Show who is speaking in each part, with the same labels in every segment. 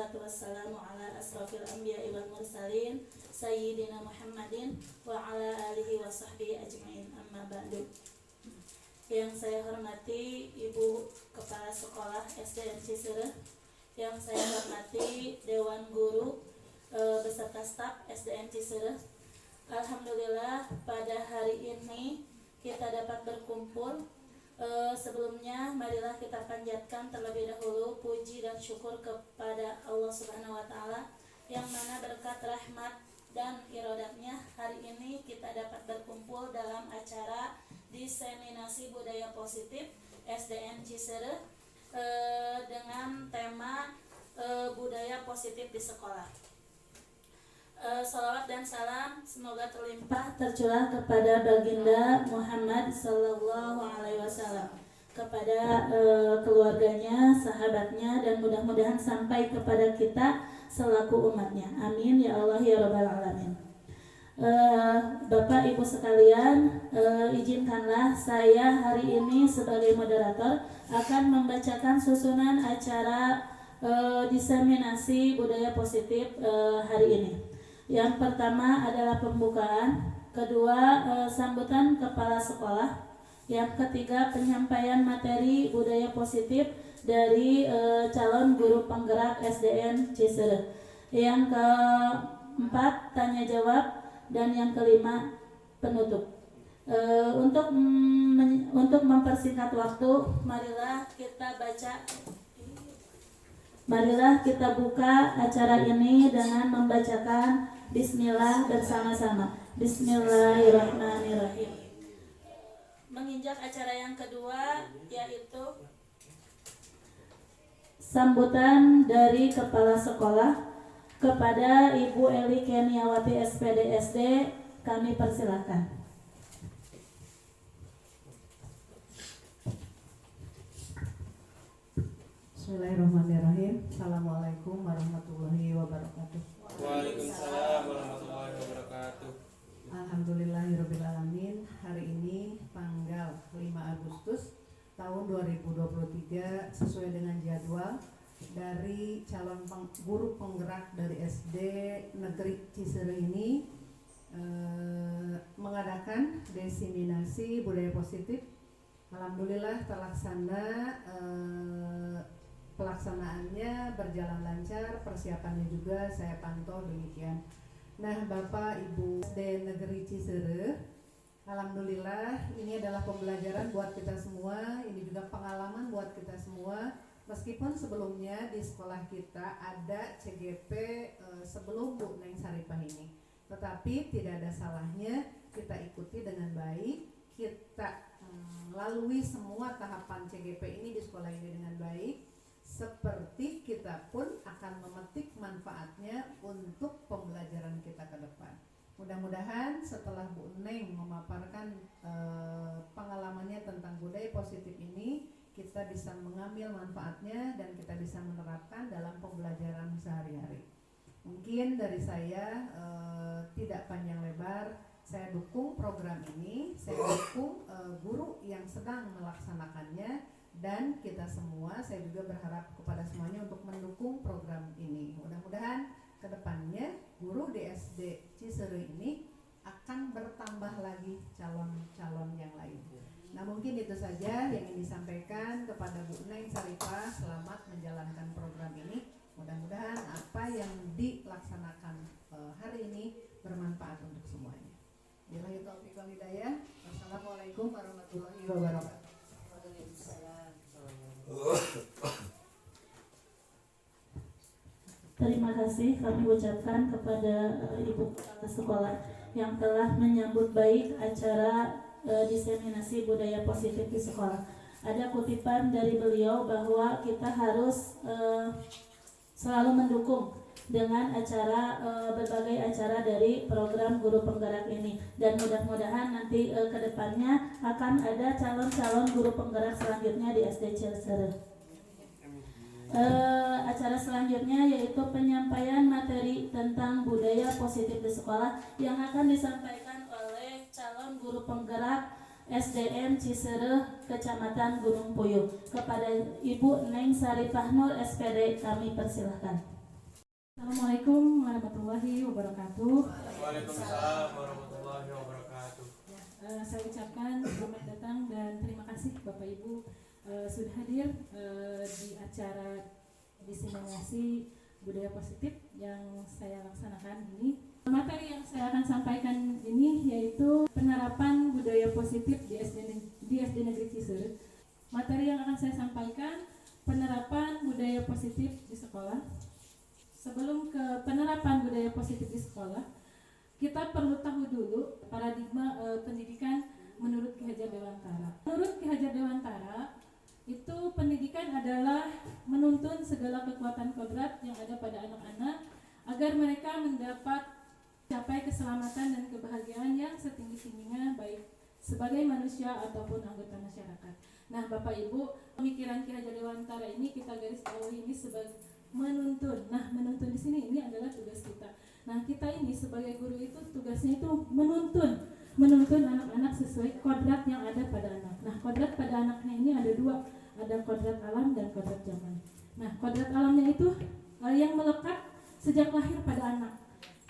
Speaker 1: wassalatu wassalamu ala asrafil anbiya'i wal mursalin sayyidina Muhammadin wa ala alihi wa sahbihi ajma'in, amma ba'du. Yang saya hormati Ibu Kepala Sekolah SDN Cisereh, yang saya hormati Dewan Guru beserta staf SDN Cisereh. Alhamdulillah pada hari ini kita dapat berkumpul. Sebelumnya marilah kita panjatkan terlebih dahulu puji dan syukur kepada Allah Subhanahu wa Ta'ala, yang mana berkat rahmat dan irodatnya hari ini kita dapat berkumpul dalam acara diseminasi budaya positif SDN Cisereh dengan tema budaya positif di sekolah. Salawat dan salam semoga terlimpah tercurah kepada baginda Muhammad Sallallahu Alaihi Wasallam, kepada keluarganya, sahabatnya, dan mudah-mudahan sampai kepada kita selaku umatnya. Amin ya Allah ya Rabbal Alamin. Bapak Ibu sekalian, izinkanlah saya hari ini sebagai moderator akan membacakan susunan acara diseminasi budaya positif hari ini. Yang pertama adalah pembukaan, kedua sambutan kepala sekolah, yang ketiga penyampaian materi budaya positif dari calon guru penggerak SDN Cisereh, yang keempat tanya jawab, dan yang kelima penutup. Untuk mempersingkat waktu, marilah kita buka acara ini dengan membacakan Bismillah bersama-sama. Bismillahirrahmanirrahim. Menginjak acara yang kedua, yaitu sambutan dari kepala sekolah kepada Ibu Eli Keniawati SPD SD, kami persilahkan.
Speaker 2: Bismillahirrahmanirrahim. Assalamualaikum warahmatullahi wabarakatuh.
Speaker 3: Waalaikumsalam warahmatullahi wabarakatuh.
Speaker 2: Alhamdulillahirrabbilalamin. Hari ini tanggal 5 Agustus tahun 2023 sesuai dengan jadwal dari calon guru penggerak dari SD Negeri Cisereh ini mengadakan diseminasi budaya positif. Alhamdulillah terlaksana. Pelaksanaannya berjalan lancar, persiapannya juga saya pantau demikian. Nah, Bapak Ibu SD Negeri Cisereh, alhamdulillah ini adalah pembelajaran buat kita semua, ini juga pengalaman buat kita semua. Meskipun sebelumnya di sekolah kita ada CGP sebelum Bu Neng Saripah ini, tetapi tidak ada salahnya kita ikuti dengan baik, kita lalui semua tahapan CGP ini di sekolah ini dengan baik. Seperti kita pun akan memetik manfaatnya untuk pembelajaran kita ke depan. Mudah-mudahan setelah Bu Neng memaparkan pengalamannya tentang budaya positif ini, kita bisa mengambil manfaatnya dan kita bisa menerapkan dalam pembelajaran sehari-hari. Mungkin dari saya tidak panjang lebar, saya dukung program ini, saya dukung guru yang sedang melaksanakannya. Dan kita semua, saya juga berharap kepada semuanya untuk mendukung program ini. Mudah-mudahan ke depannya guru di SD Cisereh ini akan bertambah lagi calon-calon yang lain. Nah, mungkin itu saja yang ingin disampaikan kepada Bu Neng Saripah. Selamat menjalankan program ini. Mudah-mudahan apa yang dilaksanakan hari ini bermanfaat untuk semuanya. Billahi taufiq wal hidayah. Wassalamualaikum warahmatullahi wabarakatuh.
Speaker 1: Terima kasih kami ucapkan kepada Ibu Kepala Sekolah yang telah menyambut baik acara diseminasi budaya positif di sekolah. Ada kutipan dari beliau bahwa kita harus selalu mendukung dengan acara berbagai acara dari program guru penggerak ini, dan mudah-mudahan nanti ke depannya akan ada calon-calon guru penggerak selanjutnya di SD Cisereh. Acara selanjutnya yaitu penyampaian materi tentang budaya positif di sekolah yang akan disampaikan oleh calon guru penggerak SDN Cisereh Kecamatan Gunung Puyuh. Kepada Ibu Neng Saripah Nur SPD kami persilahkan.
Speaker 4: Assalamualaikum warahmatullahi wabarakatuh.
Speaker 3: Waalaikumsalam warahmatullahi wabarakatuh.
Speaker 4: Saya ucapkan selamat datang dan terima kasih Bapak Ibu sudah hadir di acara diseminasi budaya positif yang saya laksanakan ini. Materi yang saya akan sampaikan ini yaitu penerapan budaya positif di SD Negeri Cisereh. Materi yang akan saya sampaikan penerapan budaya positif di sekolah. Sebelum ke penerapan budaya positif di sekolah, kita perlu tahu dulu paradigma pendidikan menurut Ki Hajar Dewantara. Menurut Ki Hajar Dewantara, itu pendidikan adalah menuntun segala kekuatan kodrat yang ada pada anak-anak agar mereka mendapat capai keselamatan dan kebahagiaan yang setinggi-tingginya baik sebagai manusia ataupun anggota masyarakat. Nah, Bapak Ibu, pemikiran Ki Hajar Dewantara ini kita garis bawahi ini sebagai menuntun. Nah, menuntun di sini ini adalah tugas kita. Nah, kita ini sebagai guru itu tugasnya itu menuntun anak-anak sesuai kodrat yang ada pada anak. Nah, kodrat pada anaknya ini ada dua, ada kodrat alam dan kodrat zaman. Nah, kodrat alamnya itu yang melekat sejak lahir pada anak.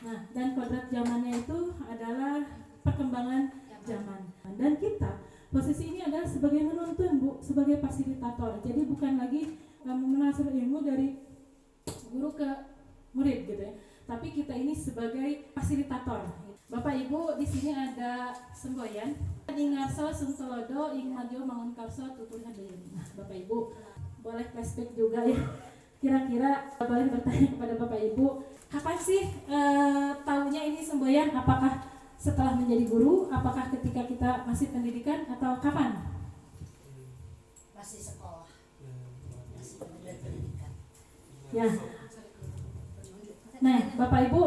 Speaker 4: Nah, dan kodrat zamannya itu adalah perkembangan zaman. Dan kita posisi ini adalah sebagai menuntun, Bu, sebagai fasilitator. Jadi bukan lagi menasih ilmu dari guru ke murid gitu ya. Tapi kita ini sebagai fasilitator. Bapak Ibu, di sini ada semboyan. Ingarso Sungtolodo ing Madyo Mangun Karso Tutur Hadayan. Nah, Bapak Ibu, boleh flashback juga ya. Kira-kira boleh bertanya kepada Bapak Ibu, kapan sih tahunya ini semboyan? Apakah setelah menjadi guru? Apakah ketika kita masih pendidikan atau kapan?
Speaker 5: Masih sekolah, masih pendidikan.
Speaker 4: Ya. Nah, Bapak Ibu,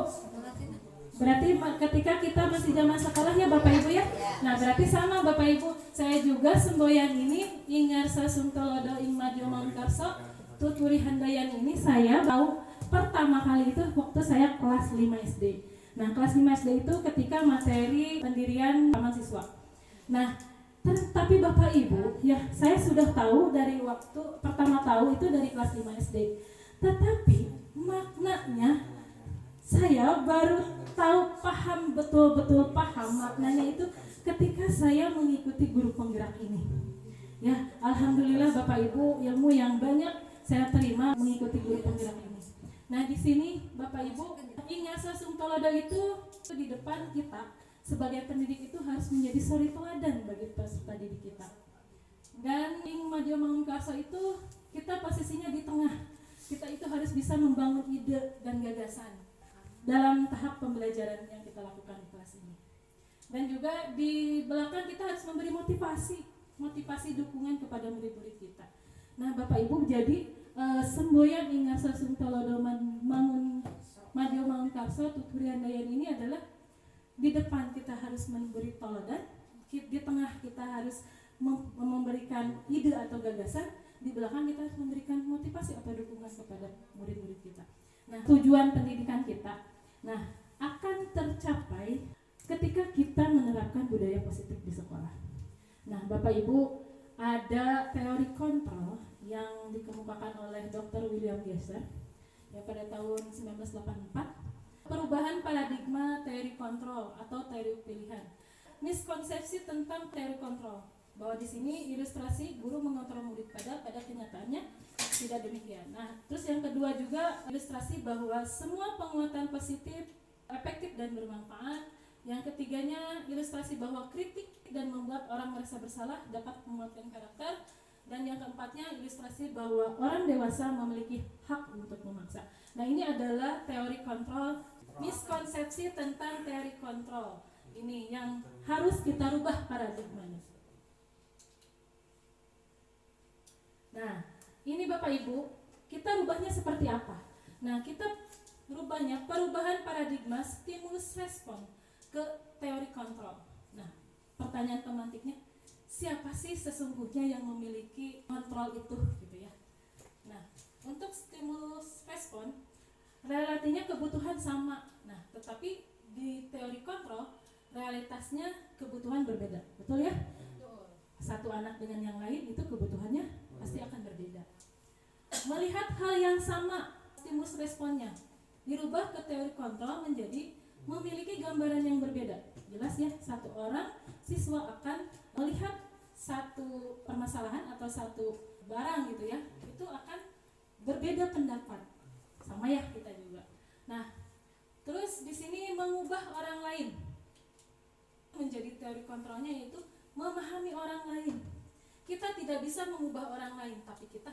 Speaker 4: berarti ketika kita masih zaman sekolah ya Bapak Ibu ya. Nah, berarti sama Bapak Ibu. Saya juga semboyan ini Ingarsa Sungtolodo ing Madyo Mangun Karso Tuturi Handayan ini saya tahu pertama kali itu waktu saya kelas 5 SD. Nah, kelas 5 SD itu ketika materi pendirian taman siswa. Nah, tapi Bapak Ibu, ya saya sudah tahu dari waktu pertama tahu itu dari kelas 5 SD. Tetapi maknanya saya baru tahu betul-betul paham maknanya itu ketika saya mengikuti guru penggerak ini. Ya, alhamdulillah Bapak Ibu, ilmu yang banyak saya terima mengikuti guru penggerak ini. Nah, di sini Bapak Ibu, Ingarsa Sungtolodo itu di depan kita sebagai pendidik itu harus menjadi suri teladan bagi peserta didik kita. Dan ing Madyo Mangun Karso itu kita posisinya di tengah. Kita itu harus bisa membangun ide dan gagasan dalam tahap pembelajaran yang kita lakukan di kelas ini. Dan juga di belakang kita harus memberi motivasi dukungan kepada murid-murid kita. Nah, Bapak Ibu, jadi semboyan Ingarsa Sungtolodo Madyo Mangun Karso Tuturi Handayan ini adalah di depan kita harus memberi teladan, di tengah kita harus memberikan ide atau gagasan, di belakang kita harus memberikan motivasi atau dukungan kepada murid-murid kita. Nah, tujuan pendidikan kita akan tercapai ketika kita menerapkan budaya positif di sekolah. Nah, Bapak Ibu, ada teori kontrol yang dikemukakan oleh Dr. William Gesser ya pada tahun 1984. Perubahan paradigma teori kontrol atau teori pilihan. Miskonsepsi tentang teori kontrol, bahwa di sini ilustrasi guru mengontrol murid pada kenyataannya tidak demikian. Nah, terus yang kedua juga ilustrasi bahwa semua penguatan positif efektif dan bermanfaat. Yang ketiganya ilustrasi bahwa kritik dan membuat orang merasa bersalah dapat menguatkan karakter. Dan yang keempatnya ilustrasi bahwa orang dewasa memiliki hak untuk memaksa. Nah, ini adalah teori kontrol. Miskonsepsi tentang teori kontrol ini yang harus kita rubah paradigmanya. Nah, ini Bapak Ibu, kita rubahnya seperti apa? Nah, kita rubahnya perubahan paradigma stimulus respon ke teori kontrol. Nah, pertanyaan pemantiknya, siapa sih sesungguhnya yang memiliki kontrol itu gitu ya? Nah, untuk stimulus respon relasinya kebutuhan sama. Nah, tetapi di teori kontrol realitasnya kebutuhan berbeda. Betul ya? Satu anak dengan yang lain itu kebutuhannya pasti akan berbeda. Melihat hal yang sama, stimulus responnya. dirubah ke teori kontrol menjadi memiliki gambaran yang berbeda. Jelas ya, satu orang siswa akan melihat satu permasalahan atau satu barang gitu ya, itu akan berbeda pendapat. Sama ya kita juga. Nah, terus di sini mengubah orang lain menjadi teori kontrolnya, yaitu memahami orang lain. Kita tidak bisa mengubah orang lain, tapi kita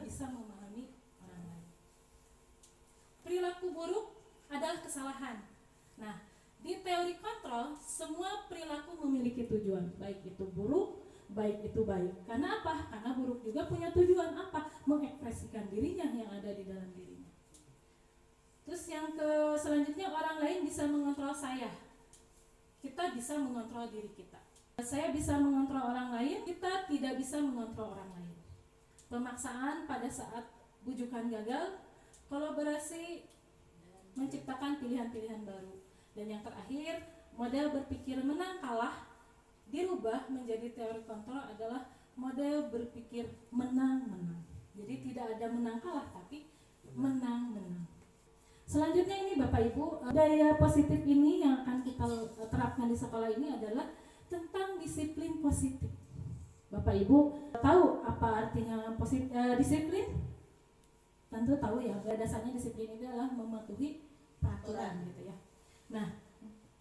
Speaker 4: bisa memahami orang lain. Perilaku buruk adalah kesalahan. Nah, di teori kontrol semua perilaku memiliki tujuan, baik itu buruk, baik itu baik. Karena apa? Karena buruk juga punya tujuan apa? Mengekspresikan dirinya yang ada di dalam dirinya. Terus yang selanjutnya, orang lain bisa mengontrol saya. Kita bisa mengontrol diri kita. Saya bisa mengontrol orang lain, kita tidak bisa mengontrol orang lain. Pemaksaan pada saat bujukan gagal, kolaborasi menciptakan pilihan-pilihan baru. Dan yang terakhir, model berpikir menang kalah dirubah menjadi teori kontrol adalah model berpikir menang-menang. Jadi tidak ada menang kalah, tapi menang-menang. Selanjutnya ini Bapak Ibu, daya positif ini yang akan kita terapkan di sekolah ini adalah tentang disiplin positif. Bapak Ibu tahu apa artinya disiplin? Tentu tahu ya, dasarnya disiplin itu adalah mematuhi peraturan gitu ya. Nah,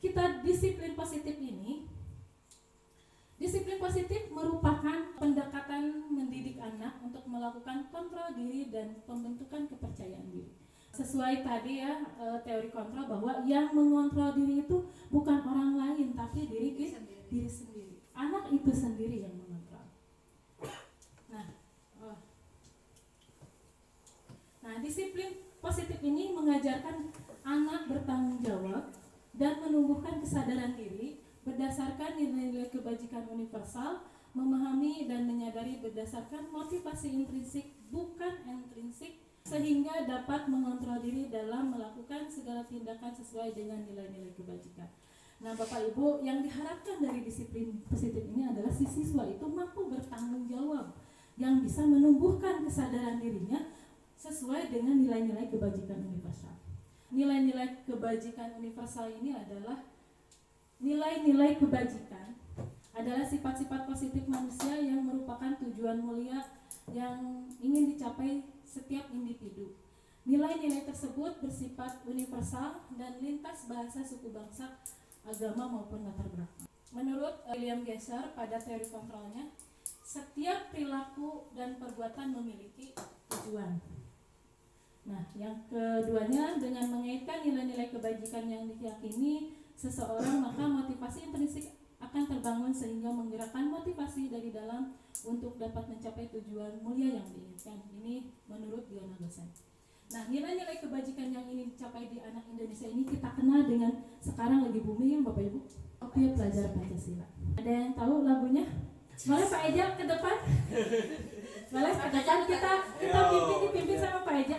Speaker 4: kita disiplin positif ini, disiplin positif merupakan pendekatan mendidik anak untuk melakukan kontrol diri dan pembentukan kepercayaan diri. Sesuai tadi ya, teori kontrol bahwa yang mengontrol diri itu bukan orang lain, tapi diri sendiri. Anak itu sendiri yang mengontrol. Nah, disiplin positif ini mengajarkan anak bertanggung jawab dan menumbuhkan kesadaran diri berdasarkan nilai-nilai kebajikan universal, memahami dan menyadari berdasarkan motivasi intrinsik bukan intrinsik, sehingga dapat mengontrol diri dalam melakukan segala tindakan sesuai dengan nilai-nilai kebajikan. Nah, Bapak Ibu, yang diharapkan dari disiplin positif ini adalah si siswa itu mampu bertanggung jawab, yang bisa menumbuhkan kesadaran dirinya sesuai dengan nilai-nilai kebajikan universal. Nilai-nilai kebajikan universal ini adalah nilai-nilai kebajikan adalah sifat-sifat positif manusia yang merupakan tujuan mulia yang ingin dicapai setiap individu. Nilai-nilai tersebut bersifat universal dan lintas bahasa, suku, bangsa, agama maupun latar belakang. Menurut William Glasser pada teori kontrolnya, setiap perilaku dan perbuatan memiliki tujuan. Nah, yang keduanya, dengan mengaitkan nilai-nilai kebajikan yang diyakini seseorang, maka motivasi intrinsik akan terbangun sehingga menggerakkan motivasi dari dalam untuk dapat mencapai tujuan mulia yang diinginkan. Ini menurut Diana Gosen. Nah, nilai-nilai kebajikan yang ingin dicapai di anak Indonesia ini kita kenal dengan sekarang lagi booming ya Bapak Ibu, Kopi Pelajar Pancasila. Ada yang tahu lagunya? Boleh Pak Eja ke depan? Boleh ke depan, kita dipimpin sama Pak Eja.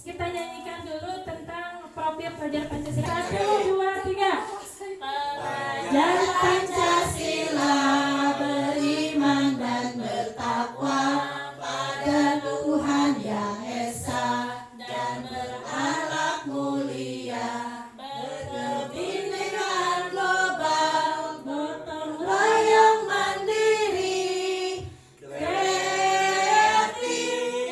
Speaker 4: Kita nyanyikan dulu tentang Profil Pelajar Pancasila. 1, 2, 3. Pelajar Pancasila beriman dan bertakwa pada Tuhan Yang Esa dan berakhlak mulia, berkebinekaan global, gotong royong mandiri, kreatif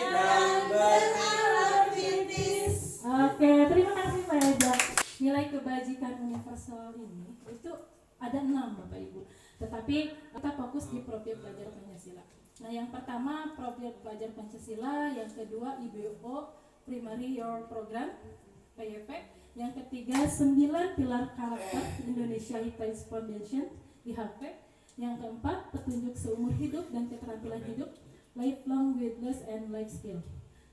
Speaker 4: dan berakhlak kritis. Oke, terima kasih Pak Eza. Nilai kebajikan universal ini itu ada 6 Bapak Ibu, tetapi kita fokus di profil pelajar Pancasila. Nah, yang pertama profil pelajar Pancasila, yang kedua IBO Primary Your Program PYP, yang ketiga 9 pilar karakter Indonesia Heritage Foundation IHP, yang keempat petunjuk seumur hidup dan keterampilan hidup Lifelong Witness and Life Skill,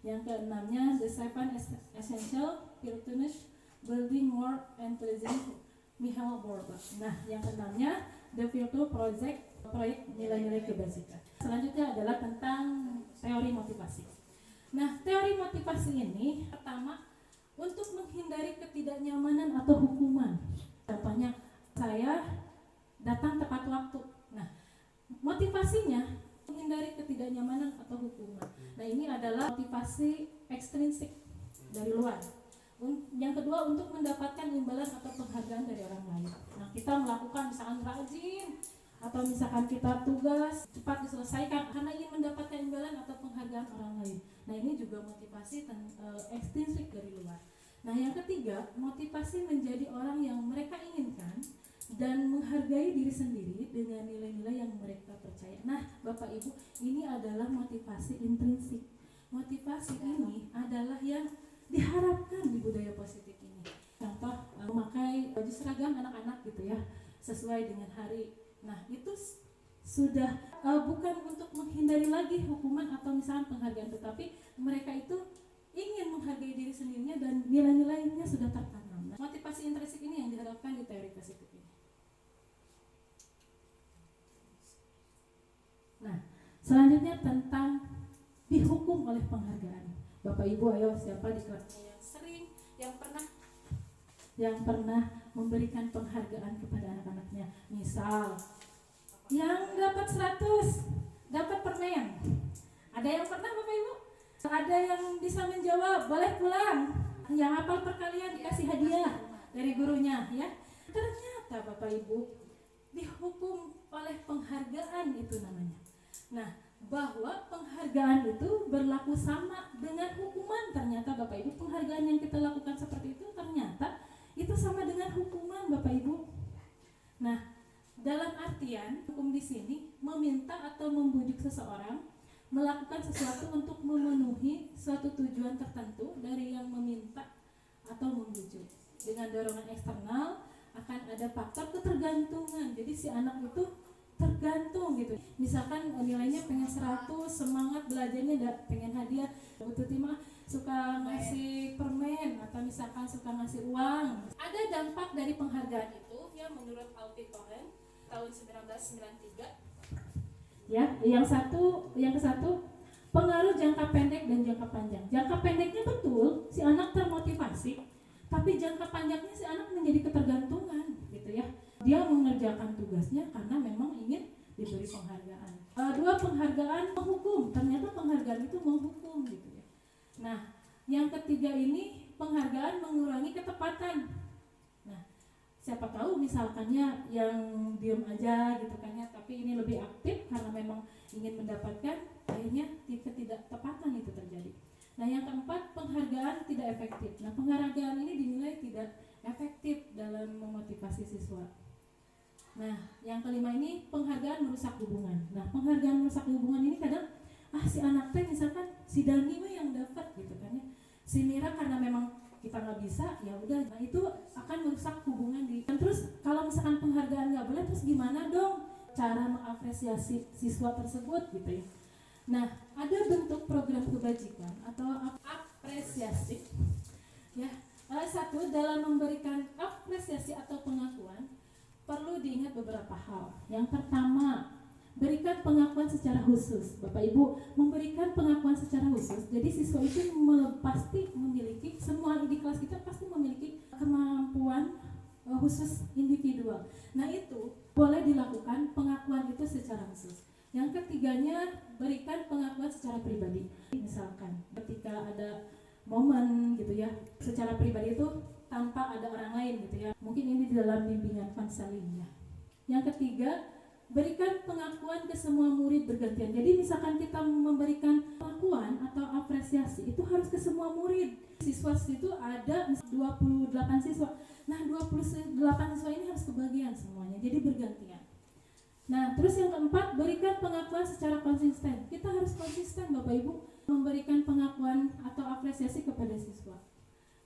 Speaker 4: yang keenamnya The 7 Essential Virtues Building More Intelligent Michael Borba. Nah, yang keenamnya The Virtual Project, proyek nilai-nilai kebajikan. Selanjutnya adalah tentang teori motivasi. Nah, teori motivasi ini pertama untuk menghindari ketidaknyamanan atau hukuman. Contohnya saya datang tepat waktu. Nah, motivasinya menghindari ketidaknyamanan atau hukuman. Nah, ini adalah motivasi ekstrinsik dari luar. yang kedua untuk mendapatkan imbalan atau penghargaan dari orang lain. Nah, kita melakukan misalkan rajin atau misalkan kita tugas cepat diselesaikan karena ingin mendapatkan imbalan atau penghargaan orang lain. Nah, ini juga motivasi ekstrinsik dari luar. Nah, yang ketiga, motivasi menjadi orang yang mereka inginkan dan menghargai diri sendiri dengan nilai-nilai yang mereka percaya. Nah, Bapak Ibu, ini adalah motivasi intrinsik. Motivasi ini adalah yang diharapkan di budaya positif ini. Contoh, memakai baju seragam anak-anak gitu ya, sesuai dengan hari. Nah, itu sudah bukan untuk menghindari lagi hukuman atau misalnya penghargaan, tetapi mereka itu ingin menghargai diri sendirinya dan nilai-nilainya sudah tertanam. Nah, motivasi intrinsik ini yang diharapkan di teori positif ini. Nah, selanjutnya tentang dihukum oleh penghargaan. Bapak Ibu, ayo siapa di kelasnya yang sering, yang pernah memberikan penghargaan kepada anak-anaknya? Misal, yang dapat 100 dapat permen. Ada yang pernah Bapak Ibu? Ada yang bisa menjawab, boleh pulang. Yang hafal perkalian dikasih hadiah dari gurunya ya. Ternyata Bapak Ibu dihukum oleh penghargaan itu namanya. Nah, bahwa penghargaan itu berlaku sama dengan hukuman. Ternyata Bapak Ibu, penghargaan yang kita lakukan seperti itu ternyata itu sama dengan hukuman Bapak Ibu. Nah, dalam artian hukum di sini meminta atau membujuk seseorang melakukan sesuatu untuk memenuhi suatu tujuan tertentu dari yang meminta atau membujuk. Dengan dorongan eksternal akan ada faktor ketergantungan. Jadi si anak itu tergantung gitu. Misalkan nilainya pengen 100, semangat belajarnya, pengen hadiah. Bu Tuti mah suka ngasih permen atau misalkan suka ngasih uang. Ada dampak dari penghargaan itu ya menurut Alfie Cohen tahun 1993. Ya, yang ke satu pengaruh jangka pendek dan jangka panjang. Jangka pendeknya betul si anak termotivasi, tapi jangka panjangnya si anak menjadi ketergantungan gitu ya. Dia mengerjakan tugasnya karena memang ingin diberi penghargaan. Dua, penghargaan menghukum. Ternyata penghargaan itu menghukum gitu ya. Nah, yang ketiga ini penghargaan mengurangi ketepatan. Nah, siapa tahu misalkannya yang diam aja gitu kan ya, tapi ini lebih aktif karena memang ingin mendapatkan, akhirnya ketidaktepatan itu terjadi. Nah, yang keempat, penghargaan tidak efektif. Nah, penghargaan ini dinilai tidak efektif dalam memotivasi siswa. Nah, yang kelima ini penghargaan merusak hubungan. Nah, penghargaan merusak hubungan ini kadang si anak teh misalkan si Dani mah yang dapat gitu kan ya. Si Mira karena memang kita nggak bisa, ya udah. Nah, itu akan merusak hubungan dan terus kalau misalkan penghargaan nggak boleh, terus gimana dong cara mengapresiasi siswa tersebut gitu ya. Nah, ada bentuk program kebajikan atau apresiasi ya. Satu, dalam memberikan apresiasi atau pengakuan perlu diingat beberapa hal. Yang pertama, berikan pengakuan secara khusus. Bapak Ibu, memberikan pengakuan secara khusus. Jadi siswa itu pasti memiliki, semua di kelas kita pasti memiliki kemampuan khusus individual. Nah, itu boleh dilakukan pengakuan itu secara khusus. Yang ketiganya, berikan pengakuan secara pribadi. Misalkan ketika ada momen gitu ya, secara pribadi itu tanpa ada orang lain gitu ya. Mungkin ini di dalam bimbingan konseling ya. Yang ketiga, berikan pengakuan ke semua murid bergantian. Jadi misalkan kita memberikan pengakuan atau apresiasi itu harus ke semua murid. Siswa itu ada 28 siswa. Nah, 28 siswa ini harus kebagian semuanya. Jadi bergantian. Nah, terus yang keempat, berikan pengakuan secara konsisten. Kita harus konsisten Bapak Ibu memberikan pengakuan atau apresiasi kepada siswa.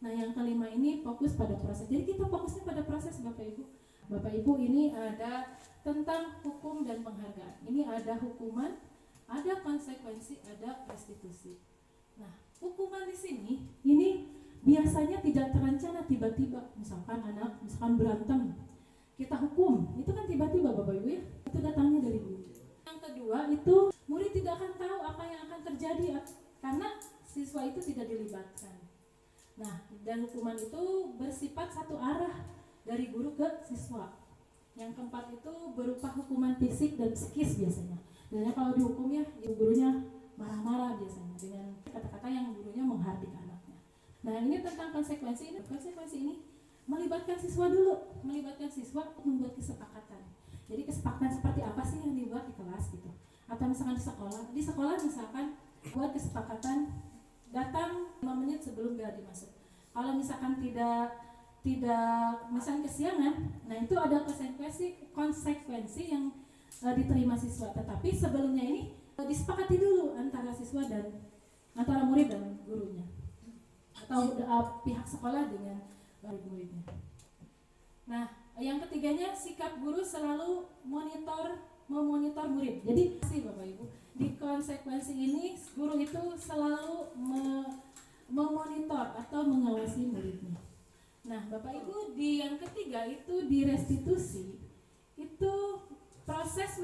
Speaker 4: Nah, yang kelima ini fokus pada proses. Jadi kita fokusnya pada proses Bapak Ibu. Bapak Ibu, ini ada tentang hukum dan penghargaan. Ini ada hukuman, ada konsekuensi, ada restitusi. Nah, hukuman di sini ini biasanya tidak terencana tiba-tiba. Misalkan berantem, kita hukum, itu kan tiba-tiba Bapak Ibu ya. Itu datangnya dari guru. Yang kedua itu murid tidak akan tahu apa yang akan terjadi karena siswa itu tidak dilibatkan. Nah, dan hukuman itu bersifat satu arah dari guru ke siswa. Yang keempat itu berupa hukuman fisik dan psikis biasanya. Biasanya kalau dihukum ya, ibu gurunya marah-marah biasanya dengan kata-kata yang gurunya menghardik anaknya. Nah ini tentang konsekuensi ini melibatkan siswa dulu, melibatkan siswa untuk membuat kesepakatan. Jadi kesepakatan seperti apa sih yang dibuat di kelas gitu, atau misalkan di sekolah misalkan buat kesepakatan datang 5 menit sebelum bel dimasuk. Kalau misalkan tidak misalkan kesiangan, nah itu ada konsekuensi yang diterima siswa. Tetapi sebelumnya ini disepakati dulu antara siswa dan antara murid dan gurunya, atau pihak sekolah dengan murid-muridnya. Nah, yang ketiganya sikap guru selalu memonitor murid. Jadi sih Bapak Ibu, di konsekuensi ini guru itu selalu memonitor atau mengawasi muridnya. Nah, Bapak Ibu, di yang ketiga itu di restitusi itu proses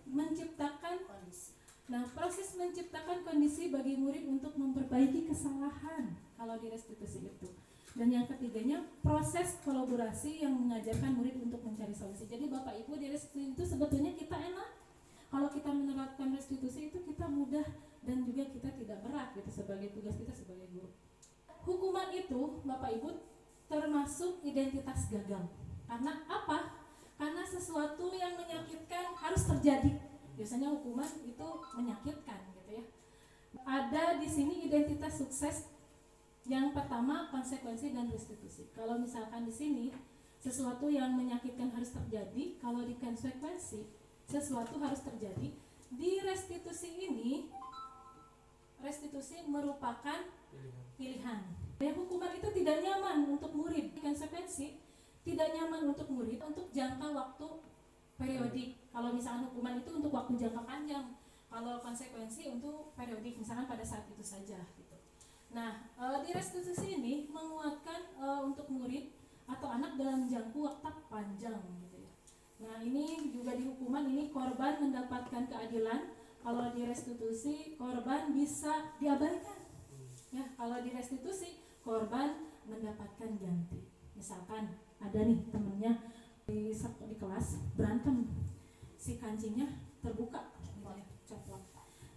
Speaker 4: menciptakan kondisi. Nah, proses menciptakan kondisi bagi murid untuk memperbaiki kesalahan kalau di restitusi itu. Dan yang ketiganya proses kolaborasi yang mengajarkan murid untuk mencari solusi. Jadi Bapak Ibu, di restitusi itu sebetulnya kita enak. Kalau kita menerapkan restitusi itu kita mudah dan juga kita tidak berat gitu sebagai tugas kita sebagai guru. Hukuman itu Bapak Ibu termasuk identitas gagal. Karena apa? Karena sesuatu yang menyakitkan harus terjadi. Biasanya hukuman itu menyakitkan gitu ya. Ada di sini identitas sukses. Yang pertama konsekuensi dan restitusi. Kalau misalkan di sini sesuatu yang menyakitkan harus terjadi, kalau di konsekuensi sesuatu harus terjadi. Di restitusi ini, restitusi merupakan pilihan. Hukuman itu tidak nyaman untuk murid. Konsekuensi tidak nyaman untuk murid untuk jangka waktu periodik. Kalau misalkan hukuman itu untuk waktu jangka panjang, kalau konsekuensi untuk periodik, misalkan pada saat itu saja gitu. Nah, di restitusi ini menguatkan untuk murid atau anak dalam jangka waktu panjang gitu ya. Nah, ini juga di hukuman ini korban mendapatkan keadilan. Kalau di restitusi korban bisa diabaikan. Ya, kalau di restitusi korban mendapatkan ganti. Misalkan ada nih temennya di kelas berantem, si kancinya terbuka, coplok.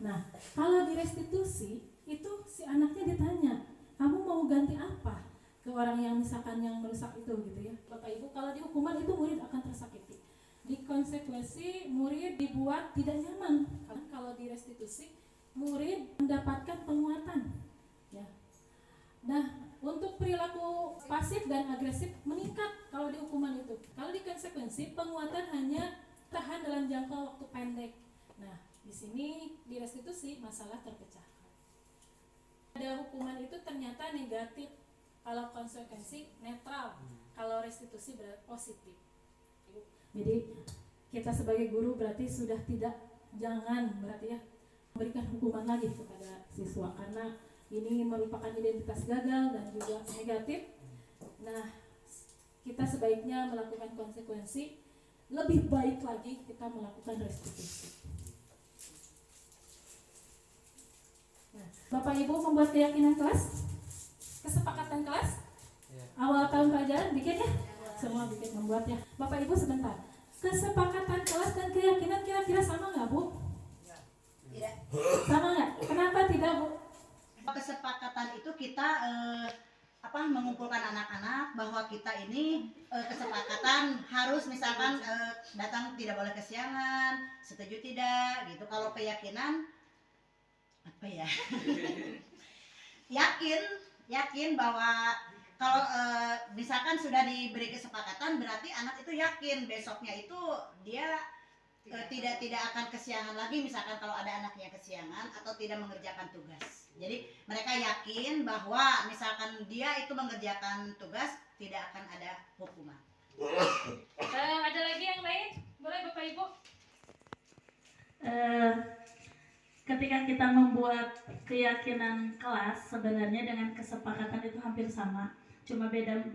Speaker 4: Nah, kalau di restitusi itu si anaknya ditanya, kamu mau ganti apa ke orang yang misalkan yang merusak itu gitu ya. Bapak Ibu, kalau di hukuman itu murid akan tersakiti. Di konsekuensi murid dibuat tidak nyaman. Kalau di restitusi murid mendapatkan penguatan. Ya. Nah, untuk perilaku pasif dan agresif meningkat kalau di hukuman itu. Kalau di konsekuensi penguatan hanya tahan dalam jangka waktu pendek. Nah, di sini di restitusi masalah terpecahkan. Ada hukuman itu ternyata negatif. Kalau konsekuensi netral. Kalau restitusi berarti positif. Jadi kita sebagai guru berarti sudah jangan berarti ya memberikan hukuman lagi kepada siswa karena ini merupakan identitas gagal dan juga negatif. Nah, kita sebaiknya melakukan konsekuensi. Lebih baik lagi kita melakukan restitusi. Nah, Bapak Ibu membuat keyakinan kelas, kesepakatan kelas, awal tahun pelajaran bikin ya, semua bikin membuat ya. Bapak Ibu sebentar, kesepakatan kelas dan keyakinan kira-kira sama nggak Bu?
Speaker 5: Tidak.
Speaker 4: Sama nggak? Kenapa tidak Bu?
Speaker 5: Kesepakatan itu kita mengumpulkan anak-anak bahwa kita ini kesepakatan harus misalkan datang tidak boleh kesiangan, setuju tidak gitu. Kalau keyakinan apa ya? yakin bahwa kalau misalkan sudah diberi kesepakatan berarti anak itu yakin besoknya itu dia tidak akan kesiangan lagi misalkan kalau ada anaknya kesiangan atau tidak mengerjakan tugas. Jadi mereka yakin bahwa misalkan dia itu mengerjakan tugas tidak akan ada hukuman.
Speaker 4: Ada lagi yang lain? Boleh Bapak Ibu?
Speaker 6: Ketika kita membuat keyakinan kelas sebenarnya dengan kesepakatan itu hampir sama, cuma beda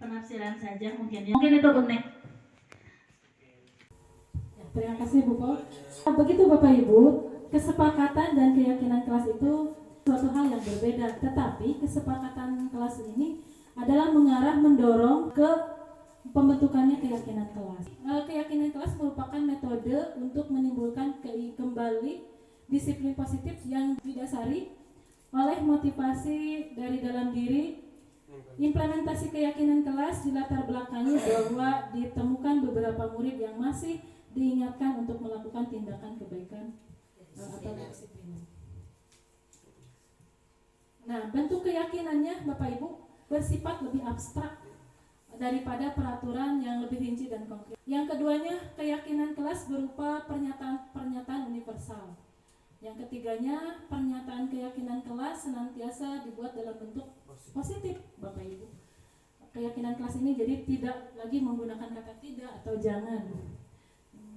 Speaker 6: penafsiran saja mungkin ya. Mungkin itu unik.
Speaker 4: Terima kasih Bu Pol. Begitu Bapak Ibu, kesepakatan dan keyakinan kelas itu suatu hal yang berbeda. Tetapi kesepakatan kelas ini adalah mendorong ke pembentukannya keyakinan kelas. Keyakinan kelas merupakan metode untuk menimbulkan kembali disiplin positif yang didasari oleh motivasi dari dalam diri. Implementasi keyakinan kelas dilatar belakangi bahwa ditemukan beberapa murid yang masih diingatkan untuk melakukan tindakan kebaikan atau disiplin. Nah, bentuk keyakinannya Bapak Ibu bersifat lebih abstrak daripada peraturan yang lebih rinci dan konkret. Yang keduanya, keyakinan kelas berupa pernyataan universal. Yang ketiganya, pernyataan keyakinan kelas senantiasa dibuat dalam bentuk positif Bapak Ibu. Keyakinan kelas ini jadi tidak lagi menggunakan kata tidak atau jangan.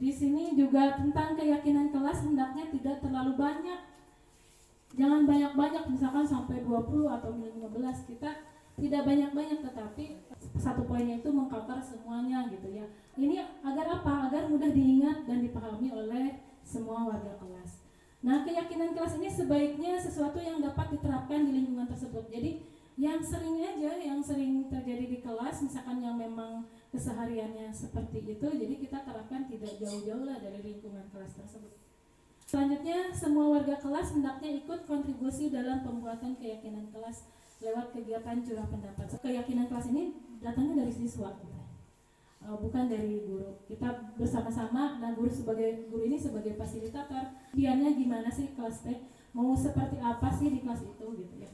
Speaker 4: Di sini juga tentang keyakinan kelas hendaknya tidak terlalu banyak. Jangan banyak-banyak, misalkan sampai 20 atau 15. Kita tidak banyak-banyak, tetapi satu poinnya itu mengcover semuanya gitu ya. Ini agar apa? Agar mudah diingat dan dipahami oleh semua warga kelas. Nah, keyakinan kelas ini sebaiknya sesuatu yang dapat diterapkan di lingkungan tersebut. Jadi yang sering terjadi di kelas, misalkan yang memang kesehariannya seperti itu, jadi kita terapkan tidak jauh-jauh lah dari lingkungan kelas tersebut. Selanjutnya, semua warga kelas hendaknya ikut kontribusi dalam pembuatan keyakinan kelas lewat kegiatan curah pendapat. Keyakinan kelas ini datangnya dari siswa, bukan dari guru. Kita bersama-sama, nah guru ini sebagai fasilitator. Dianya gimana sih kelas teh? Mau seperti apa sih di kelas itu gitu ya.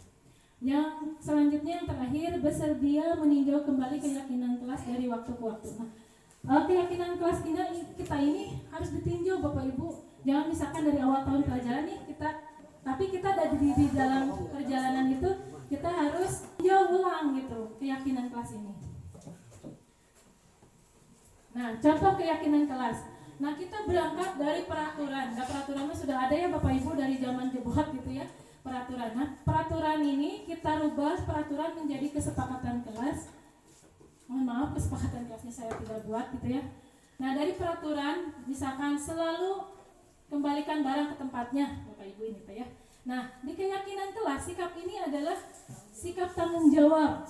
Speaker 4: Yang selanjutnya, yang terakhir, bersedia meninjau kembali keyakinan kelas dari waktu ke waktu. Nah, keyakinan kelas kita ini harus ditinjau Bapak Ibu. Jangan misalkan dari awal tahun pelajaran nih tapi kita di dalam perjalanan itu kita harus tinjau ulang gitu keyakinan kelas ini. Nah, contoh keyakinan kelas. Nah, kita berangkat dari peraturan. Nah, peraturannya sudah ada ya Bapak Ibu dari zaman Jebot gitu ya. Peraturan. Nah, peraturan ini kita rubah peraturan menjadi kesepakatan kelas. Mohon maaf, kesepakatan kelasnya saya tidak buat gitu ya. Nah, dari peraturan misalkan selalu kembalikan barang ke tempatnya Bapak Ibu ini Pak ya. Nah, di keyakinan kelas sikap ini adalah sikap tanggung jawab.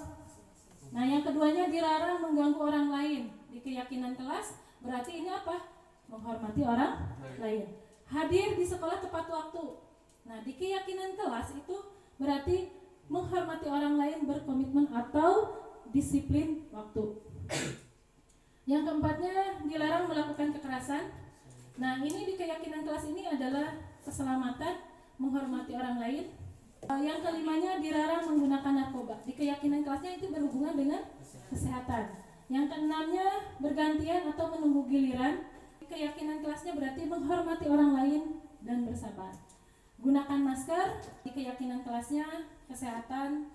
Speaker 4: Nah, yang keduanya dilarang mengganggu orang lain. Di keyakinan kelas berarti ini apa? Menghormati orang lain. Hadir di sekolah tepat waktu. Nah, di keyakinan kelas itu berarti menghormati orang lain, berkomitmen atau disiplin waktu. Yang keempatnya dilarang melakukan kekerasan. Nah, ini di keyakinan kelas ini adalah keselamatan, menghormati orang lain. Yang kelimanya dilarang menggunakan narkoba. Di keyakinan kelasnya itu berhubungan dengan kesehatan. Yang keenamnya bergantian atau menunggu giliran. Di keyakinan kelasnya berarti menghormati orang lain dan bersabar. Gunakan masker. Di keyakinan kelasnya kesehatan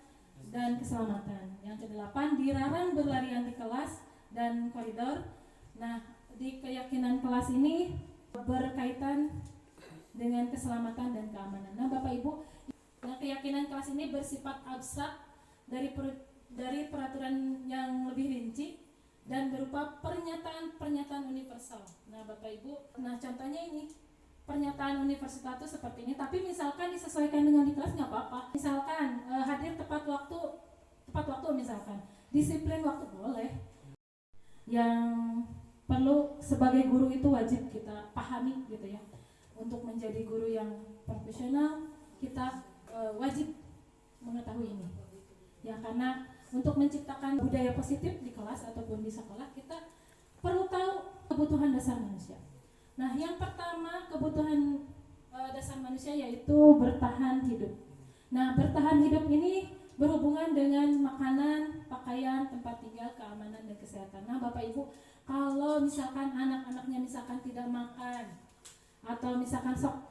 Speaker 4: dan keselamatan. Yang kedelapan dilarang berlarian di kelas dan koridor. Nah, di keyakinan kelas ini berkaitan dengan keselamatan dan keamanan. Nah, Bapak Ibu, nah, keyakinan kelas ini bersifat abstrak dari peraturan yang lebih rinci dan berupa pernyataan universal. Nah, Bapak Ibu, nah contohnya ini pernyataan universal itu seperti ini. Tapi misalkan disesuaikan dengan di kelas nggak apa-apa. Misalkan hadir tepat waktu misalkan disiplin waktu boleh. Yang perlu sebagai guru itu wajib kita pahami gitu ya. Untuk menjadi guru yang profesional kita wajib mengetahui ini. Ya, karena untuk menciptakan budaya positif di kelas ataupun di sekolah kita perlu tahu kebutuhan dasar manusia. Nah, yang pertama kebutuhan dasar manusia yaitu bertahan hidup. Nah, bertahan hidup ini berhubungan dengan makanan, pakaian, tempat tinggal, keamanan dan kesehatan. Nah, Bapak Ibu, kalau misalkan anak-anaknya misalkan tidak makan atau misalkan sok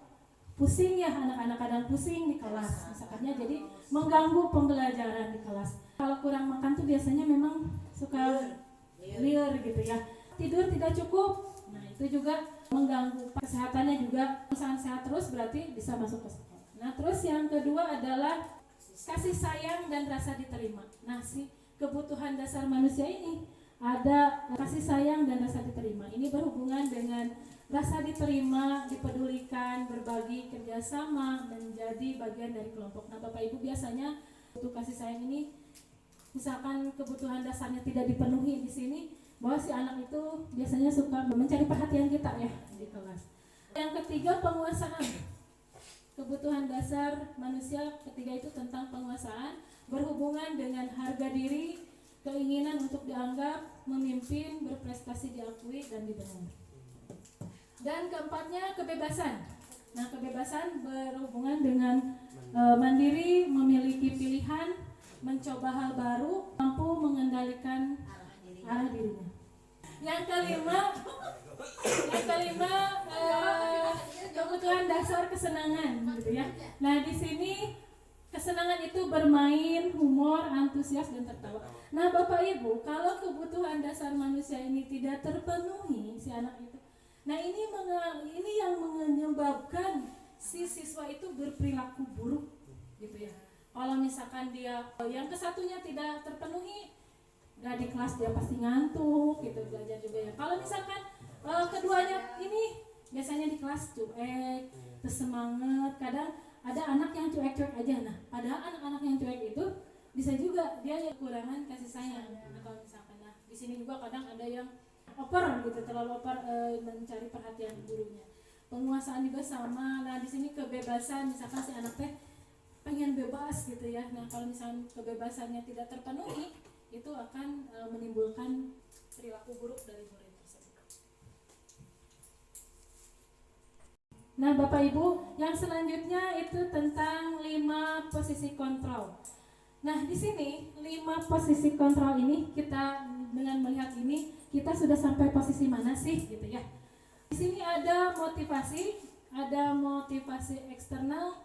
Speaker 4: pusing ya, anak-anak kadang pusing di kelas misalkannya, jadi mengganggu pembelajaran di kelas. Kalau kurang makan tuh biasanya memang suka liar gitu ya. Tidur tidak cukup, nah itu juga mengganggu kesehatannya juga. Misalkan sehat terus berarti bisa masuk ke sekolah. Nah, terus yang kedua adalah kasih sayang dan rasa diterima. Nah, si kebutuhan dasar manusia ini ada kasih sayang dan rasa diterima. Ini berhubungan dengan rasa diterima, dipedulikan, berbagi, kerjasama, menjadi bagian dari kelompok. Nah, Bapak Ibu, biasanya untuk kasih sayang ini, misalkan kebutuhan dasarnya tidak dipenuhi di sini, bahwa si anak itu biasanya suka mencari perhatian kita ya di kelas. Yang ketiga, penguasaan. kebutuhan dasar manusia. Ketiga itu tentang penguasaan, berhubungan dengan harga diri, keinginan untuk dianggap, memimpin, berprestasi, diakui dan didengar. Dan keempatnya kebebasan. Nah, kebebasan berhubungan dengan mandiri, memiliki pilihan, mencoba hal baru, mampu mengendalikan arah dirinya. Yang kelima kebutuhan dasar kesenangan, gitu ya. Nah, di sini kesenangan itu bermain, humor, antusias dan tertawa. Nah, Bapak Ibu, kalau kebutuhan dasar manusia ini tidak terpenuhi si anak itu, nah ini yang menyebabkan si siswa itu berperilaku buruk, gitu ya. Kalau misalkan dia yang kesatunya tidak terpenuhi, nggak di kelas dia pasti ngantuk, gitu, belajar juga ya. Kalau misalkan keduanya ini biasanya di kelas cuek, terus semangat. Kadang ada anak yang cuek-cuek aja. Nah, padahal anak-anak yang cuek itu bisa juga dia kekurangan kasih sayang. Atau misalkan, nah di sini juga kadang ada yang oper gitu, terlalu oper mencari perhatian gurunya. Penguasaan juga sama. Nah, di sini kebebasan, misalkan si anak teh pengen bebas gitu ya. Nah, kalau misalkan kebebasannya tidak terpenuhi, itu akan menimbulkan perilaku buruk dari murid tersebut. Nah, Bapak Ibu, yang selanjutnya itu tentang 5 posisi kontrol. Nah, di sini 5 posisi kontrol ini, kita dengan melihat ini, kita sudah sampai posisi mana sih gitu ya. Di sini ada motivasi eksternal,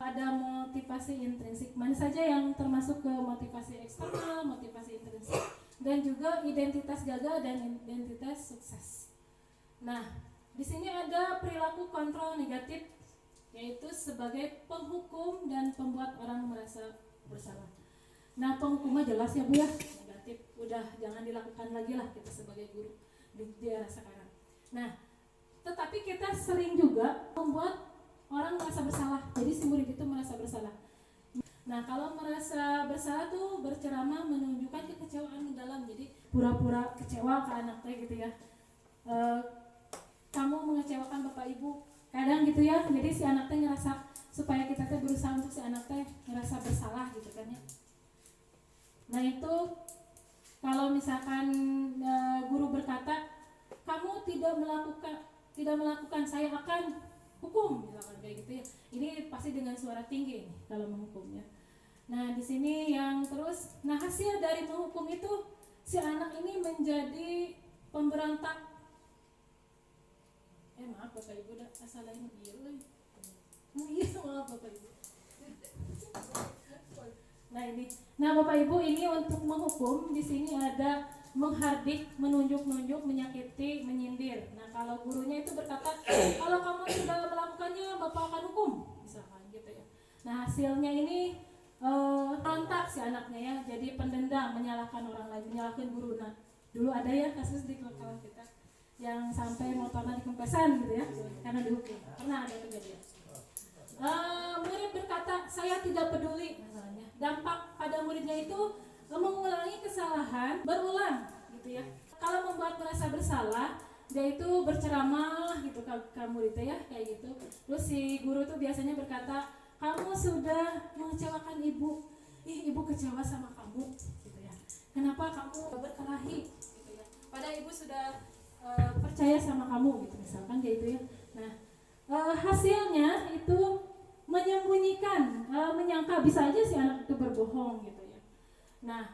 Speaker 4: ada motivasi intrinsik. Mana saja yang termasuk ke motivasi eksternal, motivasi intrinsik, dan juga identitas gagal dan identitas sukses. Nah, di sini ada perilaku kontrol negatif, yaitu sebagai penghukum dan pembuat orang merasa bersalah. Nah, penghukumnya jelas ya Bu ya, negatif. Udah jangan dilakukan lagi lah kita sebagai guru di era sekarang. Nah, tetapi kita sering juga membuat orang merasa bersalah. Jadi si murid itu merasa bersalah. Nah, kalau merasa bersalah tuh berceramah menunjukkan kekecewaan mendalam. Jadi pura-pura kecewa ke anak teh gitu ya. Kamu mengecewakan Bapak Ibu. Kadang gitu ya. Jadi si anak teh ngerasa, supaya kita teh berusaha untuk si anak teh ngerasa bersalah gitu kan ya. Nah, itu kalau misalkan guru berkata, kamu tidak melakukan, saya akan hukum, misalkan kayak gitu ya. Ini pasti dengan suara tinggi nih kalau menghukumnya. Nah, di sini yang terus, nah hasil dari menghukum itu si anak ini menjadi pemberontak. Maaf Bapak Ibu, udah asalain biru. Iya, maaf Bapak Ibu. Nah Bapak Ibu, ini untuk menghukum di sini ada menghardik, menunjuk-nunjuk, menyakiti, menyindir. Nah, kalau gurunya itu berkata, kalau kamu tidak melakukannya, Bapak akan hukum, misalkan gitu ya. Nah, hasilnya ini rontak si anaknya ya, jadi pendendam, menyalahkan orang lain, menyalahkan guru. Nah, dulu ada ya kasus di kampung kita yang sampai motornya dikempesan gitu ya, karena dihukum. Pernah ada kejadian. Murid berkata, saya tidak peduli, misalnya. Dampak pada muridnya itu mengulangi kesalahan berulang gitu ya. Kalau membuat merasa bersalah, dia itu berceramah gitu ke muridnya ya, kayak gitu. Terus si guru tuh biasanya berkata, kamu sudah mengecewakan ibu. Ibu kecewa sama kamu gitu ya. Kenapa kamu berkelahi gitu ya. Padahal ibu sudah percaya sama kamu gitu misalkan kayak gitu ya. Nah, hasilnya itu menyembunyikan, menyangka, bisa aja si anak itu berbohong gitu ya. Nah,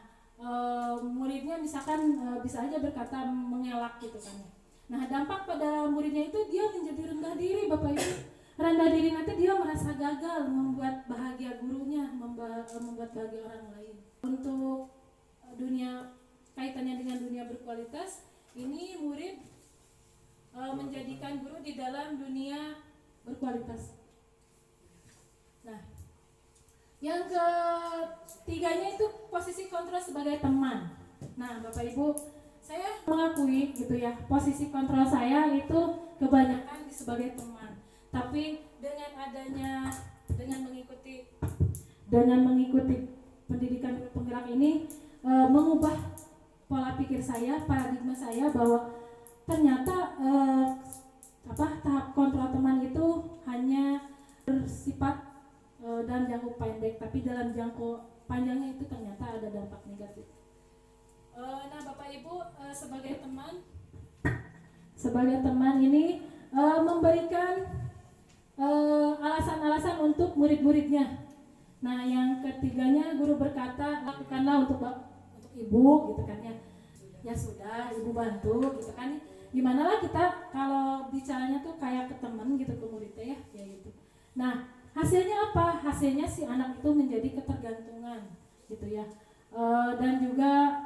Speaker 4: muridnya misalkan bisa aja berkata mengelak gitu kan. Nah, dampak pada muridnya itu dia menjadi rendah diri Bapak Ibu. Rendah diri nanti dia merasa gagal membuat bahagia gurunya, membuat bahagia orang lain. Untuk dunia, kaitannya dengan dunia berkualitas, ini murid menjadikan guru di dalam dunia berkualitas. Nah, yang ketiganya itu posisi kontrol sebagai teman. Nah, Bapak Ibu, saya mengakui gitu ya, posisi kontrol saya itu kebanyakan sebagai teman. Tapi dengan mengikuti pendidikan penggerak ini mengubah pola pikir saya, paradigma saya bahwa ternyata tahap kontrol teman itu hanya bersifat dalam jangka pendek, tapi dalam jangka panjangnya itu ternyata ada dampak negatif. Nah Bapak Ibu, sebagai teman ini memberikan alasan-alasan untuk murid-muridnya. Nah yang ketiganya guru berkata, lakukanlah untuk ibu gitu kan ya. Ya sudah, ibu bantu gitu kan. Gimana lah kita kalau bicaranya tuh kayak ke teman gitu, ke muridnya ya gitu. Nah hasilnya apa? Hasilnya si anak itu menjadi ketergantungan gitu ya. Dan juga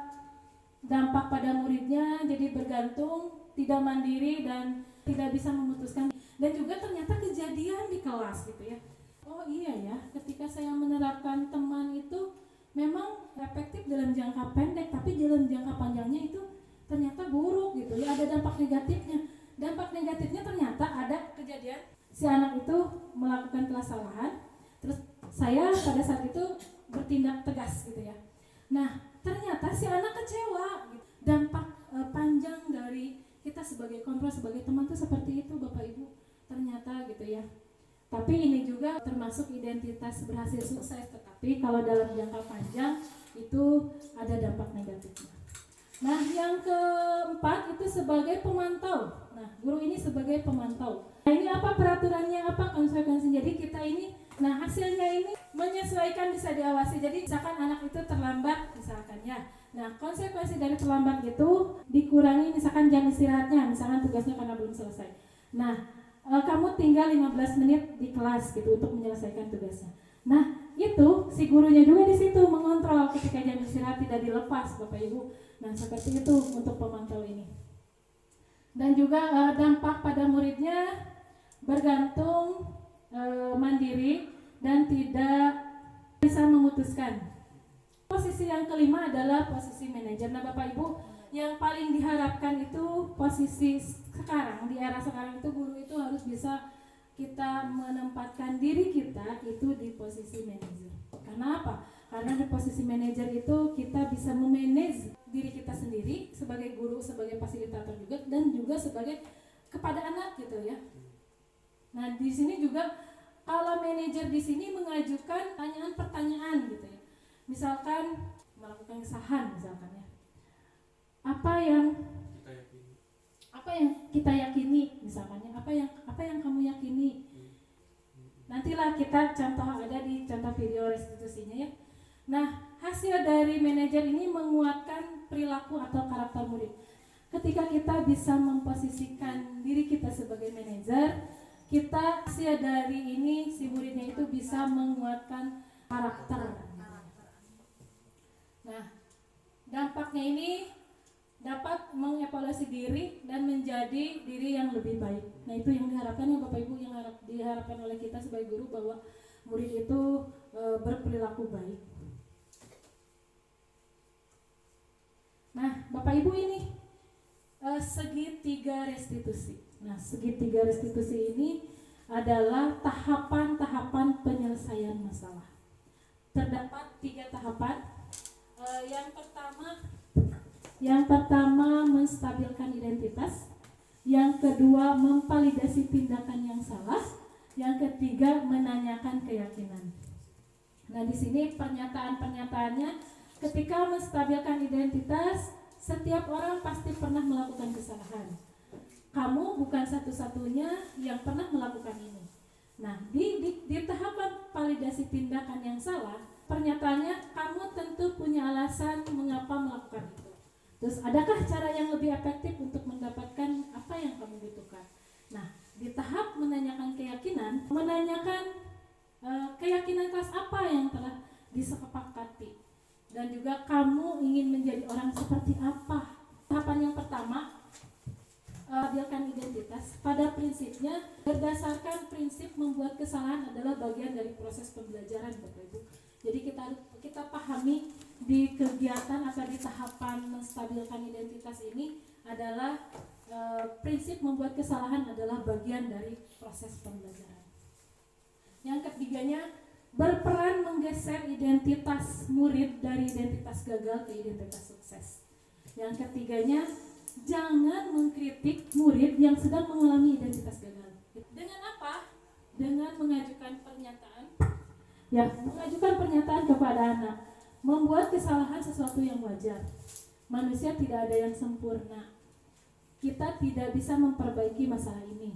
Speaker 4: dampak pada muridnya jadi bergantung, tidak mandiri dan tidak bisa memutuskan. Dan juga ternyata kejadian di kelas gitu ya. Oh iya ya, ketika saya menerapkan teman itu memang efektif dalam jangka pendek, tapi dalam jangka panjangnya itu ternyata buruk gitu ya, ada dampak negatifnya. Dampak negatifnya ternyata ada kejadian si anak itu melakukan kesalahan, terus saya pada saat itu bertindak tegas gitu ya. Nah ternyata si anak kecewa gitu. Dampak panjang dari kita sebagai kontrol, sebagai teman tuh seperti itu Bapak Ibu, ternyata gitu ya. Tapi ini juga termasuk identitas berhasil sukses, tetapi kalau dalam jangka panjang itu ada dampak negatifnya. Nah yang keempat itu sebagai pemantau. Nah guru ini sebagai pemantau. Nah ini apa peraturannya, apa konsekuensinya. Jadi kita ini, nah hasilnya ini menyesuaikan, bisa diawasi. Jadi misalkan anak itu terlambat misalkan ya. Nah konsekuensi dari terlambat itu dikurangi misalkan jam istirahatnya, misalkan tugasnya karena belum selesai. Nah kamu tinggal 15 menit di kelas gitu untuk menyelesaikan tugasnya. Nah itu si gurunya juga di situ mengontrol ketika jam istirahat tidak dilepas Bapak Ibu. Nah seperti itu untuk pemantau ini. Dan juga dampak pada muridnya bergantung, mandiri dan tidak bisa memutuskan. Posisi yang kelima adalah posisi manajer. Nah Bapak Ibu, yang paling diharapkan itu posisi sekarang, di era sekarang itu guru itu harus bisa kita menempatkan diri kita itu di posisi manajer. Karena apa? Karena di posisi manajer itu kita bisa memanage diri kita sendiri sebagai guru, sebagai fasilitator juga, dan juga sebagai kepada anak gitu ya. Nah di sini juga kalau manajer di sini mengajukan pertanyaan gitu ya. Misalkan melakukan kesalahan misalkan ya. Apa yang kita yakini misalnya, apa yang kamu yakini. Nantilah kita contoh, ada di contoh video restitusinya ya. Nah hasil dari manajer ini menguatkan perilaku atau karakter murid. Ketika kita bisa memposisikan diri kita sebagai manajer, kita hasil dari ini si muridnya itu bisa menguatkan karakter. Nah dampaknya ini dapat mengevaluasi diri dan menjadi diri yang lebih baik. Nah itu yang diharapkan ya Bapak Ibu, yang diharapkan oleh kita sebagai guru, bahwa murid itu berperilaku baik. Nah Bapak Ibu ini segitiga restitusi. Nah segitiga restitusi ini adalah tahapan-tahapan penyelesaian masalah. Terdapat 3 tahapan. Yang pertama menstabilkan identitas, yang kedua memvalidasi tindakan yang salah, yang ketiga menanyakan keyakinan. Nah di sini pernyataan-pernyataannya, ketika menstabilkan identitas, setiap orang pasti pernah melakukan kesalahan. Kamu bukan satu-satunya yang pernah melakukan ini. Nah di tahapan validasi tindakan yang salah, pernyataannya kamu tentu punya alasan mengapa melakukan itu. Terus adakah cara yang lebih efektif untuk mendapatkan apa yang kamu butuhkan? Nah di tahap menanyakan keyakinan, menanyakan keyakinan kelas apa yang telah disepakati, dan juga kamu ingin menjadi orang seperti apa. Tahapan yang pertama, stabilkan identitas. Pada prinsipnya, berdasarkan prinsip membuat kesalahan adalah bagian dari proses pembelajaran Bapak Ibu. Jadi kita pahami di kegiatan atau di tahapan menstabilkan identitas ini adalah prinsip membuat kesalahan adalah bagian dari proses pembelajaran. Yang ketiganya, berperan menggeser identitas murid dari identitas gagal ke identitas sukses. Yang ketiganya, jangan mengkritik murid yang sedang mengalami identitas gagal. Dengan apa? dengan mengajukan pernyataan kepada anak, membuat kesalahan sesuatu yang wajar. Manusia tidak ada yang sempurna. Kita tidak bisa memperbaiki masalah ini.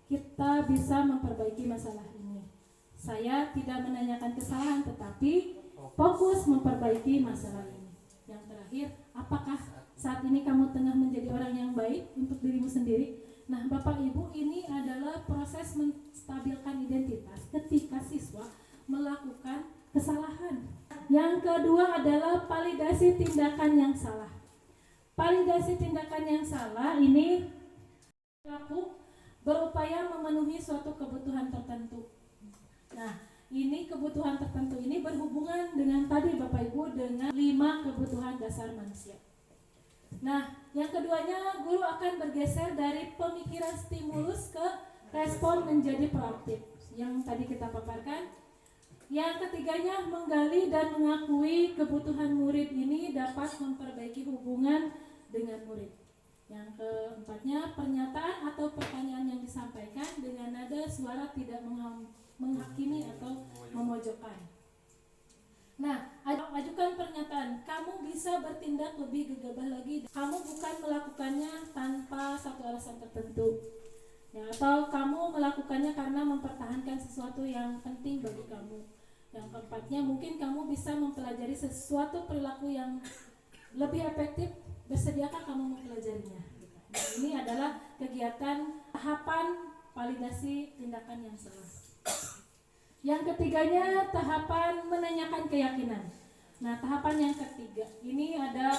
Speaker 4: Kita bisa memperbaiki masalah ini. Saya tidak menanyakan kesalahan, tetapi fokus memperbaiki masalah ini. Yang terakhir, apakah saat ini kamu tengah menjadi orang yang baik untuk dirimu sendiri? Nah, Bapak Ibu, ini adalah proses menstabilkan identitas ketika siswa melakukan kesalahan. Yang kedua adalah validasi tindakan yang salah. Validasi tindakan yang salah ini pelaku berupaya memenuhi suatu kebutuhan tertentu. Nah, ini kebutuhan tertentu ini berhubungan dengan tadi Bapak Ibu dengan 5 kebutuhan dasar manusia. Nah, yang keduanya, guru akan bergeser dari pemikiran stimulus ke respon menjadi proaktif yang tadi kita paparkan. Yang ketiganya, menggali dan mengakui kebutuhan murid ini dapat memperbaiki hubungan dengan murid. Yang keempatnya, pernyataan atau pertanyaan yang disampaikan dengan nada suara tidak menghakimi atau memojokkan. Nah, ajukan pernyataan, kamu bisa bertindak lebih gegabah lagi. Kamu bukan melakukannya tanpa satu alasan tertentu, ya, atau kamu melakukannya karena mempertahankan sesuatu yang penting bagi kamu. Yang keempatnya, mungkin kamu bisa mempelajari sesuatu perilaku yang lebih efektif. Bersediakah kamu mempelajarinya? Nah, ini adalah kegiatan tahapan validasi tindakan yang salah. Yang ketiganya, tahapan menanyakan keyakinan. Nah, tahapan yang ketiga ini ada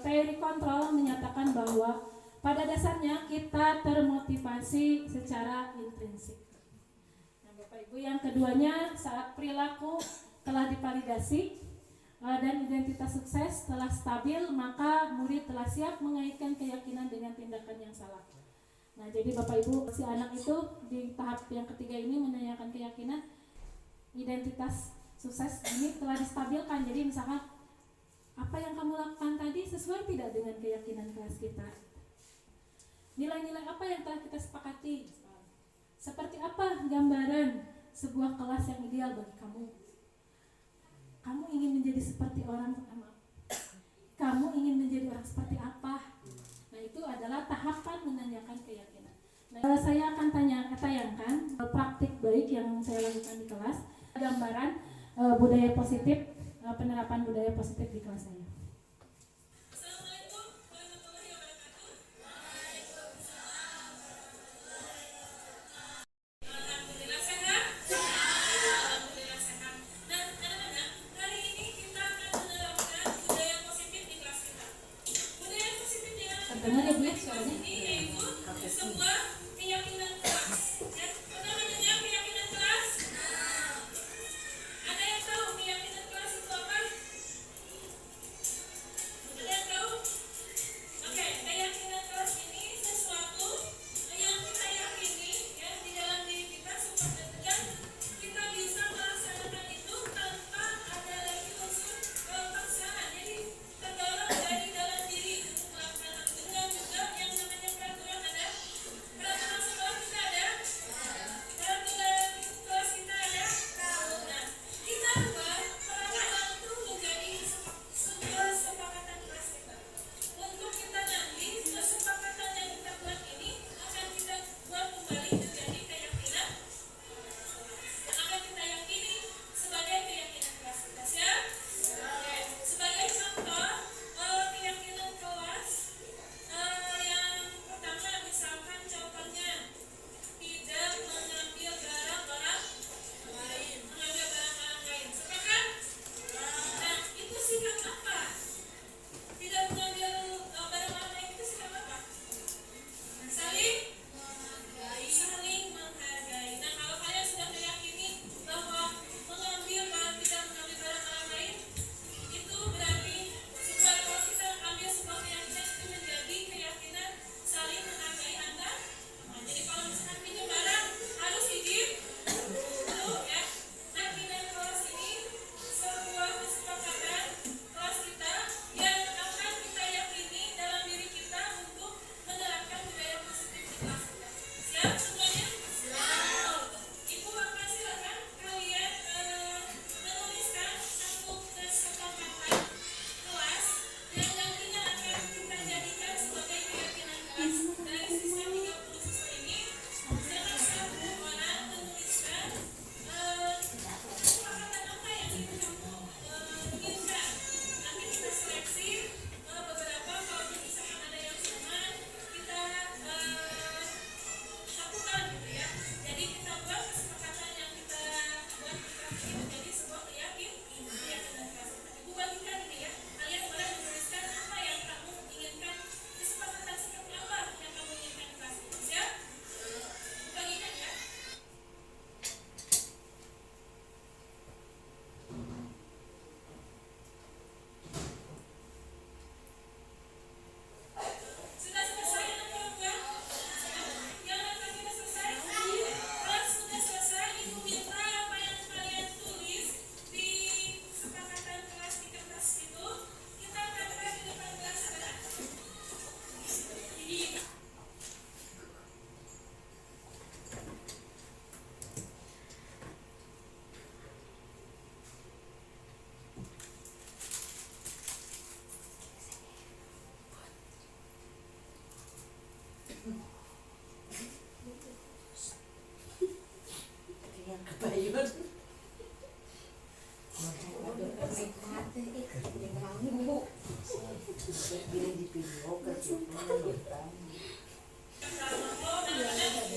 Speaker 4: teori kontrol menyatakan bahwa pada dasarnya kita termotivasi secara intrinsik. Nah, Bapak Ibu, yang keduanya, saat perilaku telah divalidasi dan identitas sukses telah stabil, maka murid telah siap mengaitkan keyakinan dengan tindakan yang salah. Nah, jadi Bapak Ibu, si anak itu di tahap yang ketiga ini menanyakan keyakinan, identitas sukses ini telah distabilkan. Jadi misalkan apa yang kamu lakukan tadi sesuai tidak dengan keyakinan kelas kita? Nilai-nilai apa yang telah kita sepakati? Seperti apa gambaran sebuah kelas yang ideal bagi kamu? Kamu ingin menjadi seperti orang apa? Kamu ingin menjadi orang seperti apa? Nah, itu adalah tahapan menanyakan keyakinan. Nah, saya akan tayangkan praktik baik yang saya lakukan di kelas, gambaran budaya positif, penerapan budaya positif di kelas saya. Dengar ya Bu ya suaranya?
Speaker 7: Sebuah keyakinan kelas. Apa namanya keyakinan kelas? Ada yang tahu keyakinan kelas itu apa?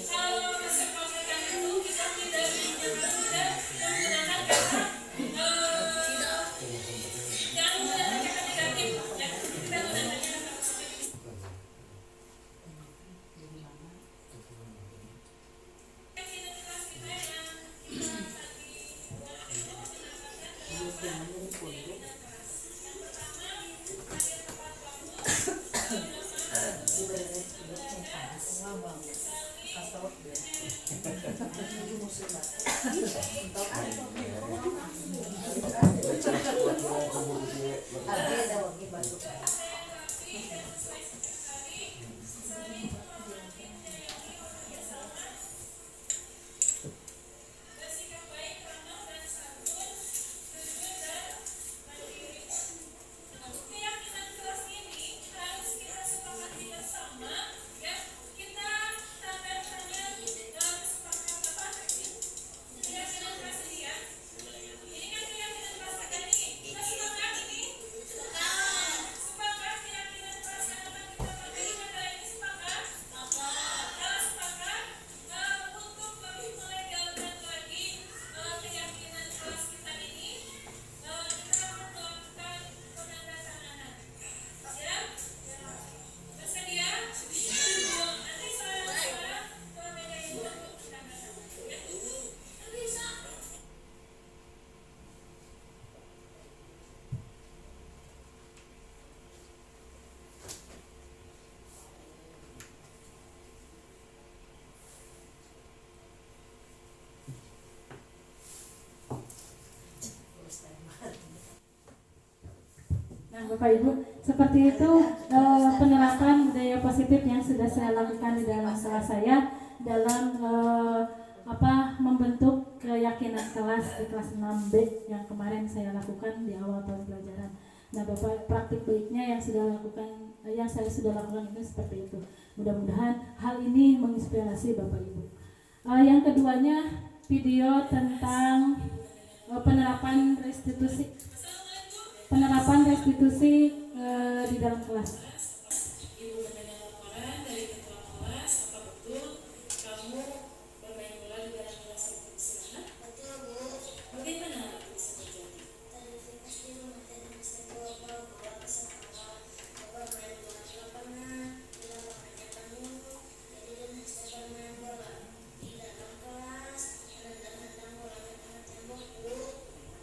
Speaker 7: Kalau kesepakatan itu kita tidak menyebutkan dan menggunakan kata jangan menggunakan kata negatif ya, kita menggunakan kata positif. Identitas kita yang kita tadi buat itu mendapatkan keyakinan keras. Yang pertama, hadir tepat waktu. Bersikap baik, ramah dan santun, jujur dan mandiri. Keyakinan keras ini harus kita sepakati bersama ya. Kita tanda tangan kesepakatan apa? Keyakinan keras ini ya. Ini kan keyakinan keras kita nih. Kita sepakat ini. Sepakat keyakinan keras yang akan kita pakai pada ini sepakat. Sepakat untuk lebih melegalkan lagi keyakinan keras kita ini. Kita melakukan penandatanganan. Siap? Bersedia? Nanti saya ke meja ini untuk tanda tangan. Ya? Bisa.
Speaker 4: Nah, Bapak Ibu, seperti itu penerapan budaya positif yang sudah saya lakukan di dalam kelas saya dalam membentuk keyakinan kelas di kelas 6B yang kemarin saya lakukan di awal tahun pelajaran. Nah, Bapak, praktik baiknya yang saya sudah lakukan itu seperti itu. Mudah-mudahan hal ini menginspirasi Bapak Ibu. Yang keduanya video tentang penerapan restitusi di dalam kelas.
Speaker 7: Ibu mendengar laporan dari ketua kelas, apa betul kamu bermain bola di dalam kelas untuk istirahat? Betul, Bu. Bagaimana hal itu bisa terjadi? Tadi pas di rumah tadi Mister bawa bola ke sekolah, bawa main bola di lapangan, di lapangannya penuh, jadi dan Mister bermain bola di dalam kelas, dan bola ke tengah tembok, Bu.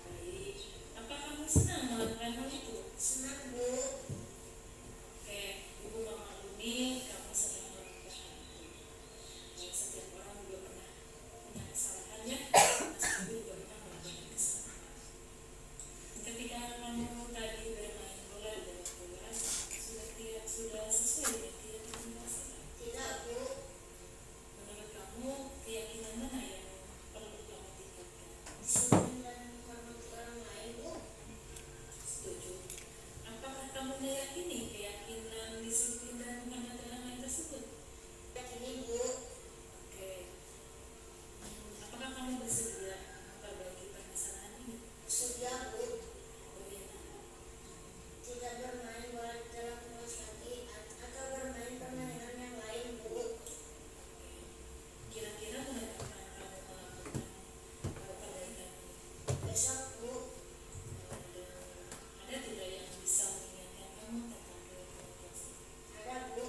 Speaker 7: Baik. Apa kamu senang melakukan hal itu? Senang, Bu. Oke, Ibu memaklumi kamu sedang melakukan hal itu. Setiap orang juga pernah punya kesalahan ya. Mas Ibu juga pernah melakukan kesalahan. Ketika kamu tadi bermain bola di dalam kelas, sudah sesuai dengan keyakinan kelas? Tidak, Bu. Menurut kamu keyakinan mana yang perlu kamu tingkatkan? Disiplin dan menghormati orang lain, Bu. Setuju. Apakah kamu meyakini keyakinan disiplin dan menghormati orang lain tersebut? Yakini, Bu. Oke. Apakah kamu bersedia memperbaiki permasalahan ini? Bersedia, Bu. Bagaimana? Tidak bermain bola di dalam kelas lagi atau bermain permainan yang lain, Bu. Kira-kira kapan kamu melakukan perbaikan ini? Besok, Bu. Ada tidak yang bisa mengingatkan kamu tentang keyakinan kelas ini? Ada, Bu.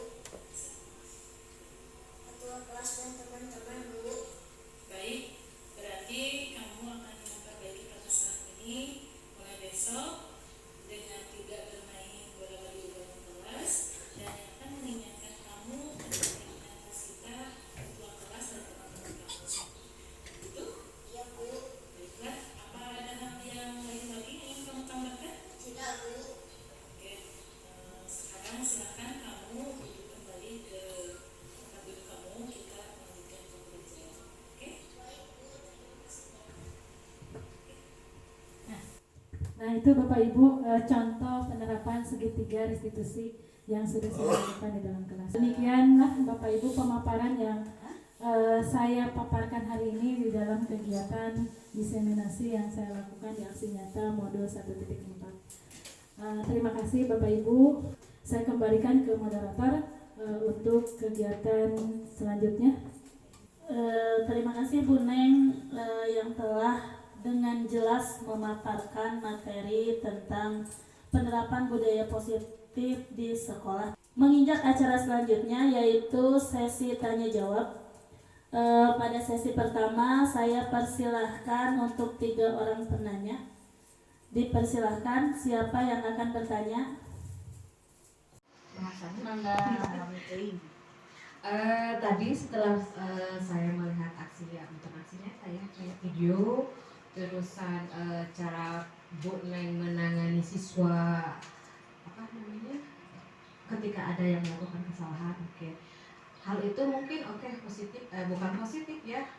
Speaker 7: Ketua kelas dan teman-teman, Bu. Baik, berarti kamu akan memperbaiki permasalahan ini mulai besok dengan tidak bermain bola di dalam kelas dan yang akan mengingatkan kamu tentang keyakinan kelas kita, ketua kelas dan teman-teman kamu. Itu? Iya, Bu. Baiklah, apa ada hal yang lain lagi yang ingin kamu tambahkan? Tidak, Bu. Oke, sekarang silakan kamu duduk kembali ke tempat duduk kamu. Kita melanjutkan pembelajaran. Oke? Baik, Bu. Terima kasih.
Speaker 4: Nah itu Bapak Ibu contoh penerapan segitiga restitusi yang sudah saya lakukan di dalam kelas. Demikianlah Bapak Ibu pemaparan yang saya paparkan hari ini di dalam kegiatan diseminasi yang saya lakukan di aksi nyata modul 1.4. Terima kasih Bapak Ibu. Saya kembalikan ke moderator untuk kegiatan selanjutnya.
Speaker 1: Terima kasih Bu Neng yang telah dengan jelas memaparkan materi tentang penerapan budaya positif di sekolah. Menginjak acara selanjutnya yaitu sesi tanya jawab. Pada sesi pertama saya persilahkan untuk 3 orang penanya. Dipersilahkan siapa yang akan bertanya.
Speaker 8: Tadi setelah saya melihat bukan aksinya saya kayak video terusan cara Bu Neng menangani siswa ketika ada yang melakukan kesalahan. Hal itu mungkin positif, bukan positif ya,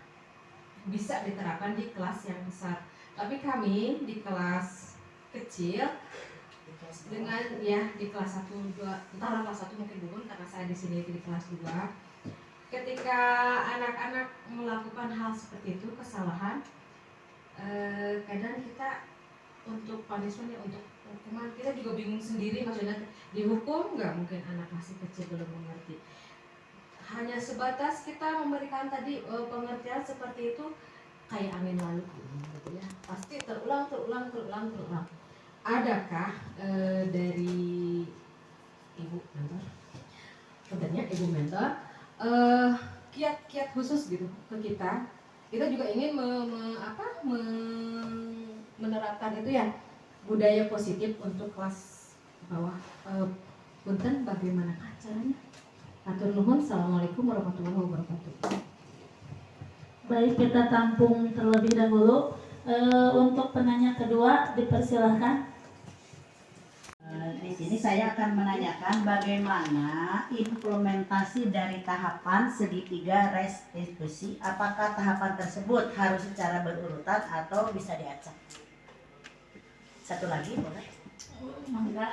Speaker 8: bisa diterapkan di kelas yang besar. Tapi kami di kelas kecil dengan di kelas 1, 2, entahlah kelas 1 mungkin bukan karena saya di sini di kelas 2. Ketika anak-anak melakukan hal seperti itu, kesalahan, kadang kita untuk punishment untuk hukuman kita juga bingung sendiri, maksudnya dihukum nggak, mungkin anak masih kecil belum mengerti. Hanya sebatas kita memberikan tadi pengertian seperti itu kayak angin lalu gitu ya. Pasti terulang. Adakah dari Ibu Mentor, tentunya Ibu Mentor, kiat-kiat khusus gitu ke kita? Kita juga ingin menerapkan itu ya, budaya positif untuk kelas bawah. Punten, bagaimanakah caranya? Atur nuhun, assalamualaikum warahmatullahi wabarakatuh.
Speaker 1: Baik, kita tampung terlebih dahulu. Untuk penanya kedua dipersilahkan.
Speaker 5: Di sini saya akan menanyakan bagaimana implementasi dari tahapan segitiga restitusi. Apakah tahapan tersebut harus secara berurutan atau bisa diacak? Satu lagi boleh?
Speaker 1: Enggak.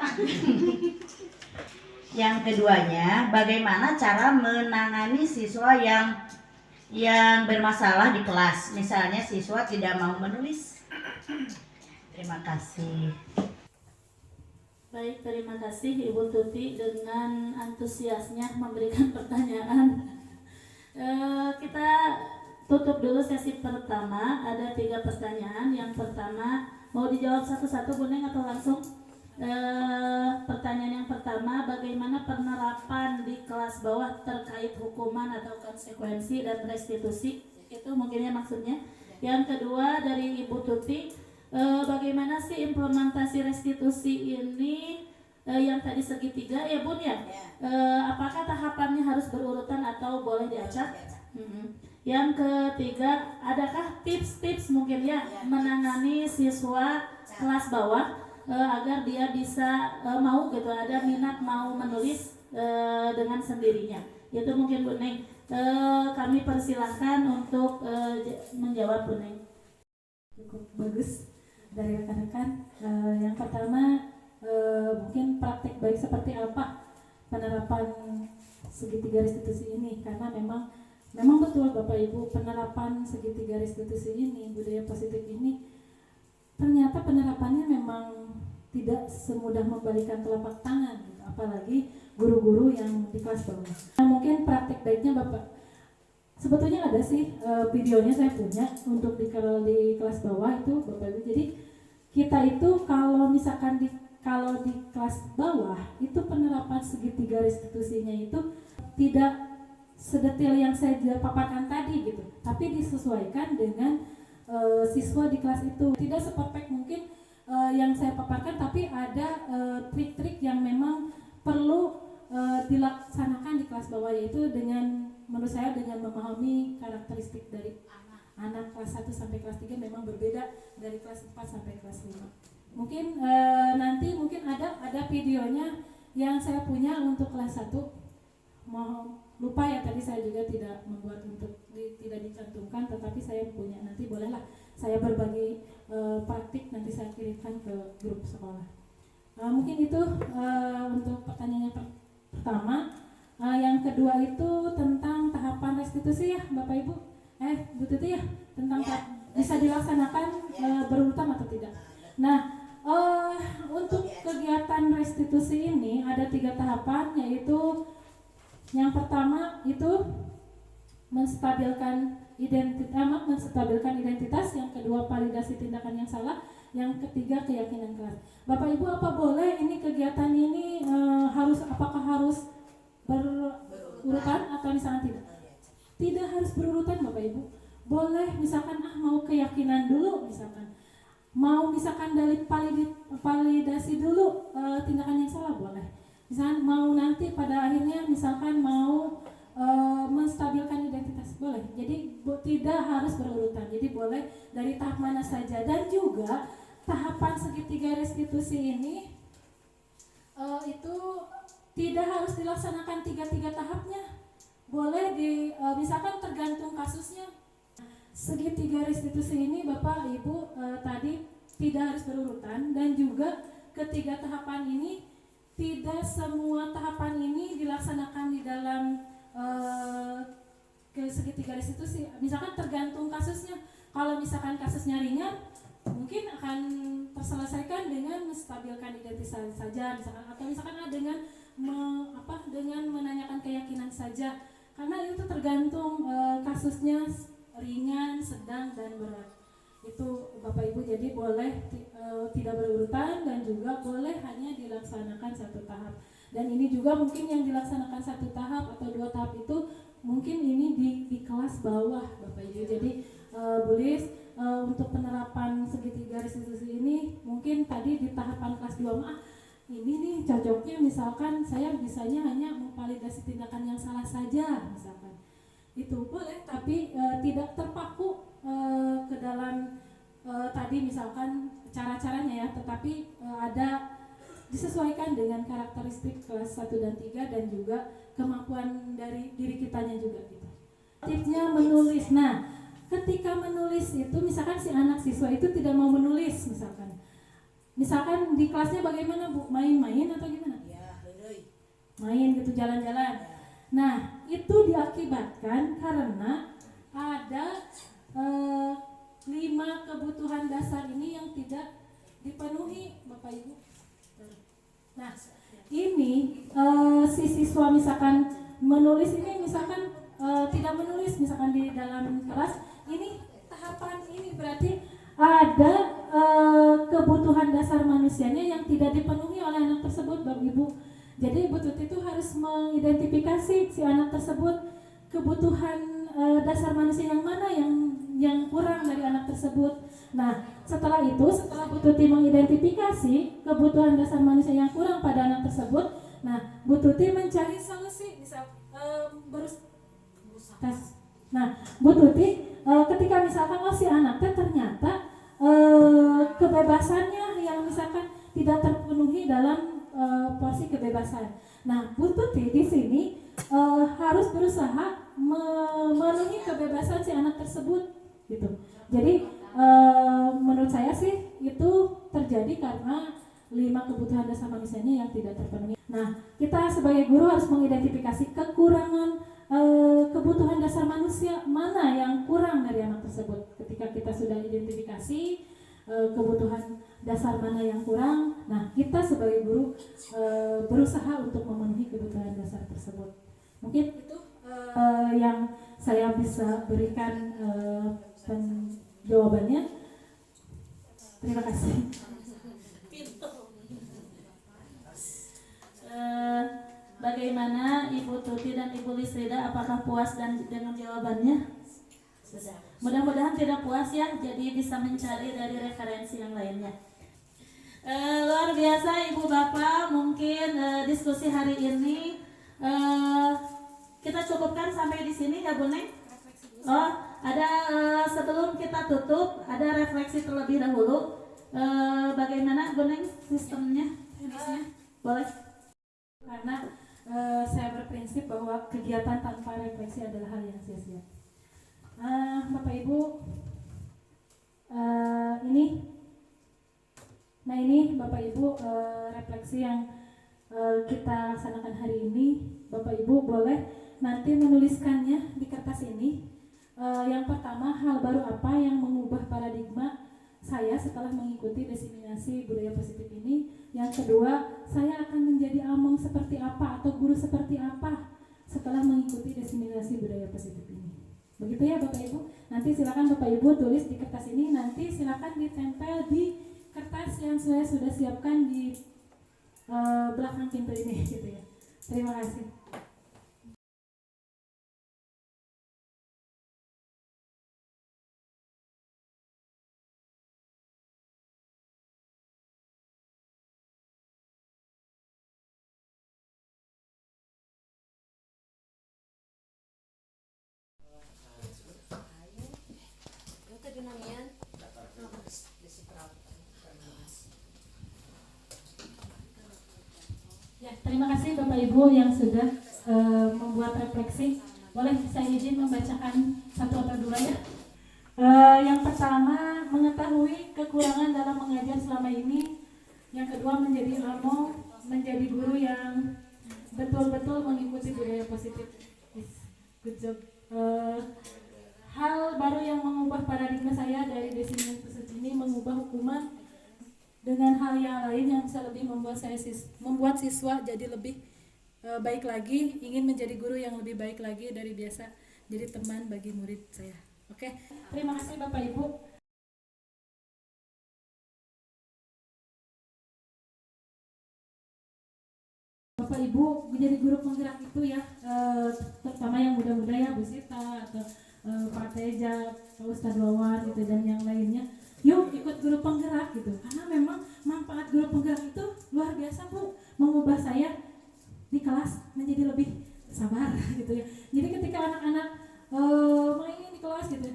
Speaker 5: Yang keduanya, bagaimana cara menangani siswa yang bermasalah di kelas? Misalnya siswa tidak mau menulis. Terima kasih.
Speaker 1: Baik, terima kasih Ibu Tuti dengan antusiasnya memberikan pertanyaan. Kita tutup dulu sesi pertama. Ada 3 pertanyaan. Yang pertama mau dijawab satu-satu Bu Neng atau langsung? Pertanyaan yang pertama, bagaimana penerapan di kelas bawah terkait hukuman atau konsekuensi dan restitusi? Itu mungkinnya maksudnya. Yang kedua dari Ibu Tuti, bagaimana sih implementasi restitusi ini yang tadi segitiga ya Bun ya? Apakah tahapannya harus berurutan atau boleh diacak? Yang ketiga, adakah tips-tips mungkin ya menangani siswa kelas bawah agar dia bisa mau gitu, ada minat mau menulis dengan sendirinya? Itu mungkin Bu Neng. Kami persilahkan untuk menjawab Bu Neng.
Speaker 4: Cukup bagus dari rekan-rekan. Yang pertama mungkin praktik baik seperti apa penerapan segitiga restitusi ini, karena memang betul Bapak Ibu, penerapan segitiga restitusi ini, budaya positif ini, ternyata penerapannya memang tidak semudah membalikan telapak tangan gitu. Apalagi guru-guru yang di kelas bawah. Nah, mungkin praktik baiknya Bapak, sebetulnya ada sih videonya saya punya untuk di kelas bawah itu Bapak Ibu. Jadi kita itu kalau misalkan di kelas bawah itu penerapan segitiga restitusinya itu tidak sedetil yang saya paparkan tadi gitu, tapi disesuaikan dengan siswa di kelas itu. Tidak seperfect mungkin yang saya paparkan, tapi ada trik-trik yang memang perlu dilaksanakan di kelas bawah, yaitu dengan, menurut saya, dengan memahami karakteristik dari anak kelas 1 sampai kelas 3 memang berbeda dari kelas 4 sampai kelas 5. Mungkin nanti mungkin ada videonya yang saya punya untuk kelas 1. Mohon lupa ya, tadi saya juga tidak membuat untuk tidak dicantumkan, tetapi saya punya. Nanti bolehlah saya berbagi praktik nanti saya kirimkan ke grup sekolah. Mungkin itu untuk pertanyaan yang pertama. Yang kedua itu tentang tahapan restitusi ya Bapak Ibu, Bu Tuti ya, tentang bisa dilaksanakan berurutan atau tidak. Nah, untuk kegiatan restitusi ini ada 3 tahapan, yaitu yang pertama itu menstabilkan identitas, yang kedua validasi tindakan yang salah, yang ketiga keyakinan kelas. Bapak Ibu, apa boleh ini kegiatan ini apakah harus berurutan atau misalnya tidak? Tidak harus berurutan Bapak Ibu. Boleh misalkan mau keyakinan dulu, misalkan mau misalkan dari validasi dulu tindakan yang salah, boleh. Misalkan mau nanti pada akhirnya misalkan mau menstabilkan identitas, boleh. Jadi tidak harus berurutan. Jadi boleh dari tahap mana saja. Dan juga tahapan segitiga restitusi ini itu tidak harus dilaksanakan 3 tahapnya. Boleh misalkan tergantung kasusnya. Segitiga restitusi ini Bapak Ibu tadi tidak harus berurutan, dan juga ketiga tahapan ini tidak semua tahapan ini dilaksanakan di dalam ke segitiga restitusi. Misalkan tergantung kasusnya. Kalau misalkan kasusnya ringan, mungkin akan terselesaikan dengan menstabilkan identitas saja, misalkan, atau misalkan dengan dengan menanyakan keyakinan saja. Karena itu tergantung kasusnya ringan, sedang, dan berat. Itu Bapak Ibu, jadi boleh tidak berurutan dan juga boleh hanya dilaksanakan 1 tahap. Dan ini juga mungkin yang dilaksanakan 1 tahap atau 2 tahap itu mungkin ini di kelas bawah Bapak Ibu. Jadi Bulis untuk penerapan segitiga restitusi ini mungkin tadi di tahapan kelas 2 ini nih cocoknya misalkan saya bisanya hanya memvalidasi tindakan yang salah saja misalkan. Itu boleh, tapi tidak terpaku ke dalam tadi misalkan cara-caranya ya, tetapi ada disesuaikan dengan karakteristik kelas 1 dan 3 dan juga kemampuan dari diri kitanya juga gitu. Tipsnya menulis. Nah, ketika menulis itu misalkan si anak siswa itu tidak mau menulis misalkan di kelasnya bagaimana Bu? Main-main atau gimana? Main gitu, jalan-jalan. Nah, itu diakibatkan karena ada 5 kebutuhan dasar ini yang tidak dipenuhi Bapak Ibu. Nah, ini si siswa misalkan menulis ini misalkan tidak menulis misalkan di dalam kelas, ini tahapan ini berarti ada kebutuhan dasar manusianya yang tidak dipenuhi oleh anak tersebut Bapak Ibu. Jadi Ibu Tuti itu harus mengidentifikasi si anak tersebut kebutuhan dasar manusia yang mana yang kurang dari anak tersebut. Nah, setelah Bu Tuti mengidentifikasi kebutuhan dasar manusia yang kurang pada anak tersebut, nah Bu Tuti mencari solusi, Nah, Bu Tuti ketika misalkan si anaknya ternyata kebebasannya yang misalkan tidak terpenuhi dalam porsi kebebasan. Nah, Bu Tuti di sini harus berusaha memenuhi kebebasan si anak tersebut, gitu. Jadi menurut saya sih itu terjadi karena 5 kebutuhan dasar manusianya yang tidak terpenuhi. Nah, kita sebagai guru harus mengidentifikasi kekurangan kebutuhan dasar manusia mana yang kurang dari anak tersebut. Ketika kita sudah identifikasi kebutuhan dasar mana yang kurang, nah kita sebagai guru berusaha untuk memenuhi kebutuhan dasar tersebut. Mungkin itu yang saya bisa berikan jawabannya. Terima kasih.
Speaker 1: Bagaimana Ibu Tuti dan Ibu Lisrida, apakah puas dengan jawabannya? Mudah-mudahan tidak puas ya, jadi bisa mencari dari referensi yang lainnya. Luar biasa Ibu Bapak, mungkin diskusi hari ini kita cukupkan sampai di sini ya Bu Neng. Oh, ada sebelum kita tutup ada refleksi terlebih dahulu. Bagaimana Bu Neng sistemnya? Boleh? Karena saya berprinsip bahwa kegiatan tanpa refleksi adalah hal yang sia-sia. Bapak Ibu,
Speaker 4: Ini Bapak Ibu refleksi yang kita laksanakan hari ini. Bapak Ibu boleh nanti menuliskannya di kertas ini. Yang pertama, hal baru apa yang mengubah paradigma saya setelah mengikuti diseminasi budaya positif ini. Yang kedua, saya akan menjadi among seperti apa atau guru seperti apa setelah mengikuti diseminasi budaya positif ini. Begitu ya Bapak Ibu. Nanti silakan Bapak Ibu tulis di kertas ini, nanti silakan ditempel di kertas yang saya sudah siapkan di belakang pintu ini gitu ya. Terima kasih. Ya, terima kasih Bapak Ibu yang sudah membuat refleksi. Boleh saya izin membacakan satu atau dua ya. Yang pertama, mengetahui kekurangan dalam mengajar selama ini. Yang kedua, menjadi among, menjadi guru yang betul-betul mengikuti budaya positif. Good job. Hal baru yang mengubah paradigma saya dari diseminasi ini, mengubah hukuman dengan hal yang lain yang bisa lebih membuat siswa jadi lebih baik lagi, ingin menjadi guru yang lebih baik lagi dari biasa, jadi teman bagi murid saya. Oke, terima kasih Bapak Ibu. Bapak Ibu menjadi guru penggerak itu ya, terutama yang muda-muda ya, Bu Sita atau Pak Teja, Pak Ustadz Wawan gitu dan yang lainnya. Yuk ikut guru penggerak gitu, karena memang manfaat guru penggerak itu luar biasa Bu, mengubah saya di kelas menjadi lebih sabar gitu ya. Jadi ketika anak-anak main di kelas gitu,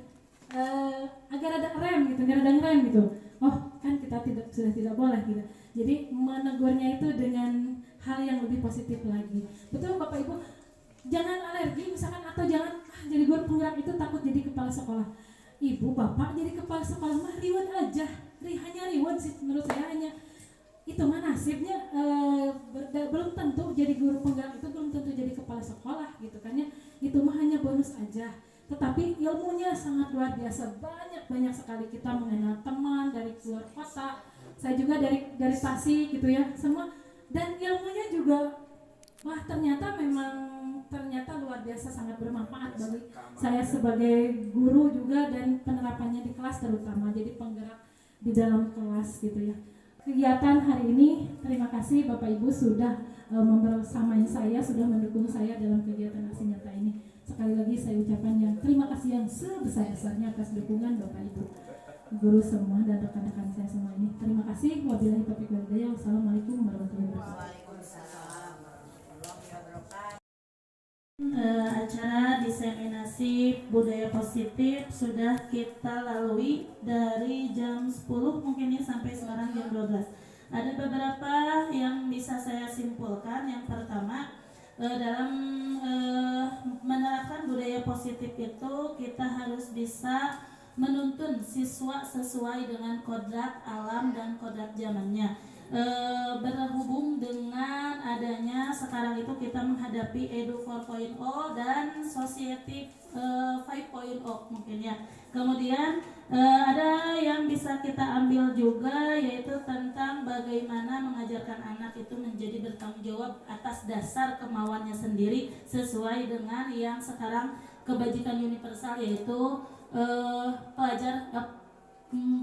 Speaker 4: agar ada rem gitu, agar ada ngerem gitu. Oh kan kita sudah tidak boleh gitu. Jadi menegurnya itu dengan hal yang lebih positif lagi. Betul Bapak Ibu, jangan alergi misalkan atau jangan jadi guru penggerak itu takut jadi kepala sekolah. Ibu bapak jadi kepala sekolah mah riwet aja, hanya riwet sih menurut saya, hanya itu mah nasibnya. Belum tentu jadi guru penggerak itu belum tentu jadi kepala sekolah gitu kan ya, itu mah hanya bonus aja, tetapi ilmunya sangat luar biasa, banyak sekali. Kita mengenal teman dari luar kota, saya juga dari Tasik gitu ya semua, dan ilmunya juga wah ternyata luar biasa, sangat bermanfaat bagi saya sebagai guru juga, dan penerapannya di kelas terutama jadi penggerak di dalam kelas gitu ya. Kegiatan hari ini, terima kasih Bapak Ibu sudah membersamai saya, sudah mendukung saya dalam kegiatan aksi nyata ini. Sekali lagi saya ucapkan terima kasih yang sebesar-besarnya atas dukungan Bapak Ibu guru semua dan rekan-rekan saya semua ini. Terima kasih. Wabillahi taufiq wal hidayah. Wassalamualaikum warahmatullahi wabarakatuh.
Speaker 1: Acara diseminasi budaya positif sudah kita lalui dari jam 10 mungkin ya sampai sekarang jam 12. Ada beberapa yang bisa saya simpulkan. Yang pertama, dalam menerapkan budaya positif itu kita harus bisa menuntun siswa sesuai dengan kodrat alam dan kodrat zamannya. Berhubung dengan adanya sekarang itu kita menghadapi Edu 4.0 dan Society 5.0 mungkin ya. Kemudian ada yang bisa kita ambil juga, yaitu tentang bagaimana mengajarkan anak itu menjadi bertanggung jawab atas dasar kemauannya sendiri sesuai dengan yang sekarang kebajikan universal, yaitu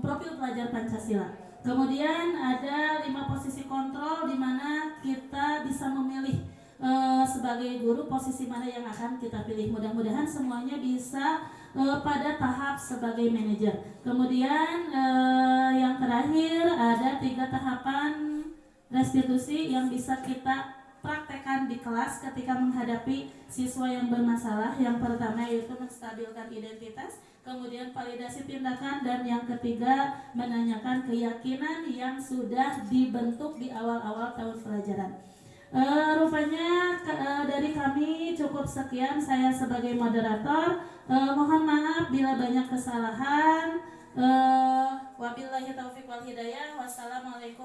Speaker 1: profil pelajar Pancasila. Kemudian ada 5 posisi kontrol di mana kita bisa memilih sebagai guru posisi mana yang akan kita pilih. Mudah-mudahan semuanya bisa pada tahap sebagai manajer. Kemudian yang terakhir ada 3 tahapan restitusi yang bisa kita praktekkan di kelas ketika menghadapi siswa yang bermasalah. Yang pertama yaitu menstabilkan identitas, kemudian validasi tindakan, dan yang ketiga menanyakan keyakinan yang sudah dibentuk di awal-awal tahun pelajaran. Rupanya dari kami cukup sekian. Saya sebagai moderator mohon maaf bila banyak kesalahan. Wabillahi taufiq wal hidayah. Wassalamualaikum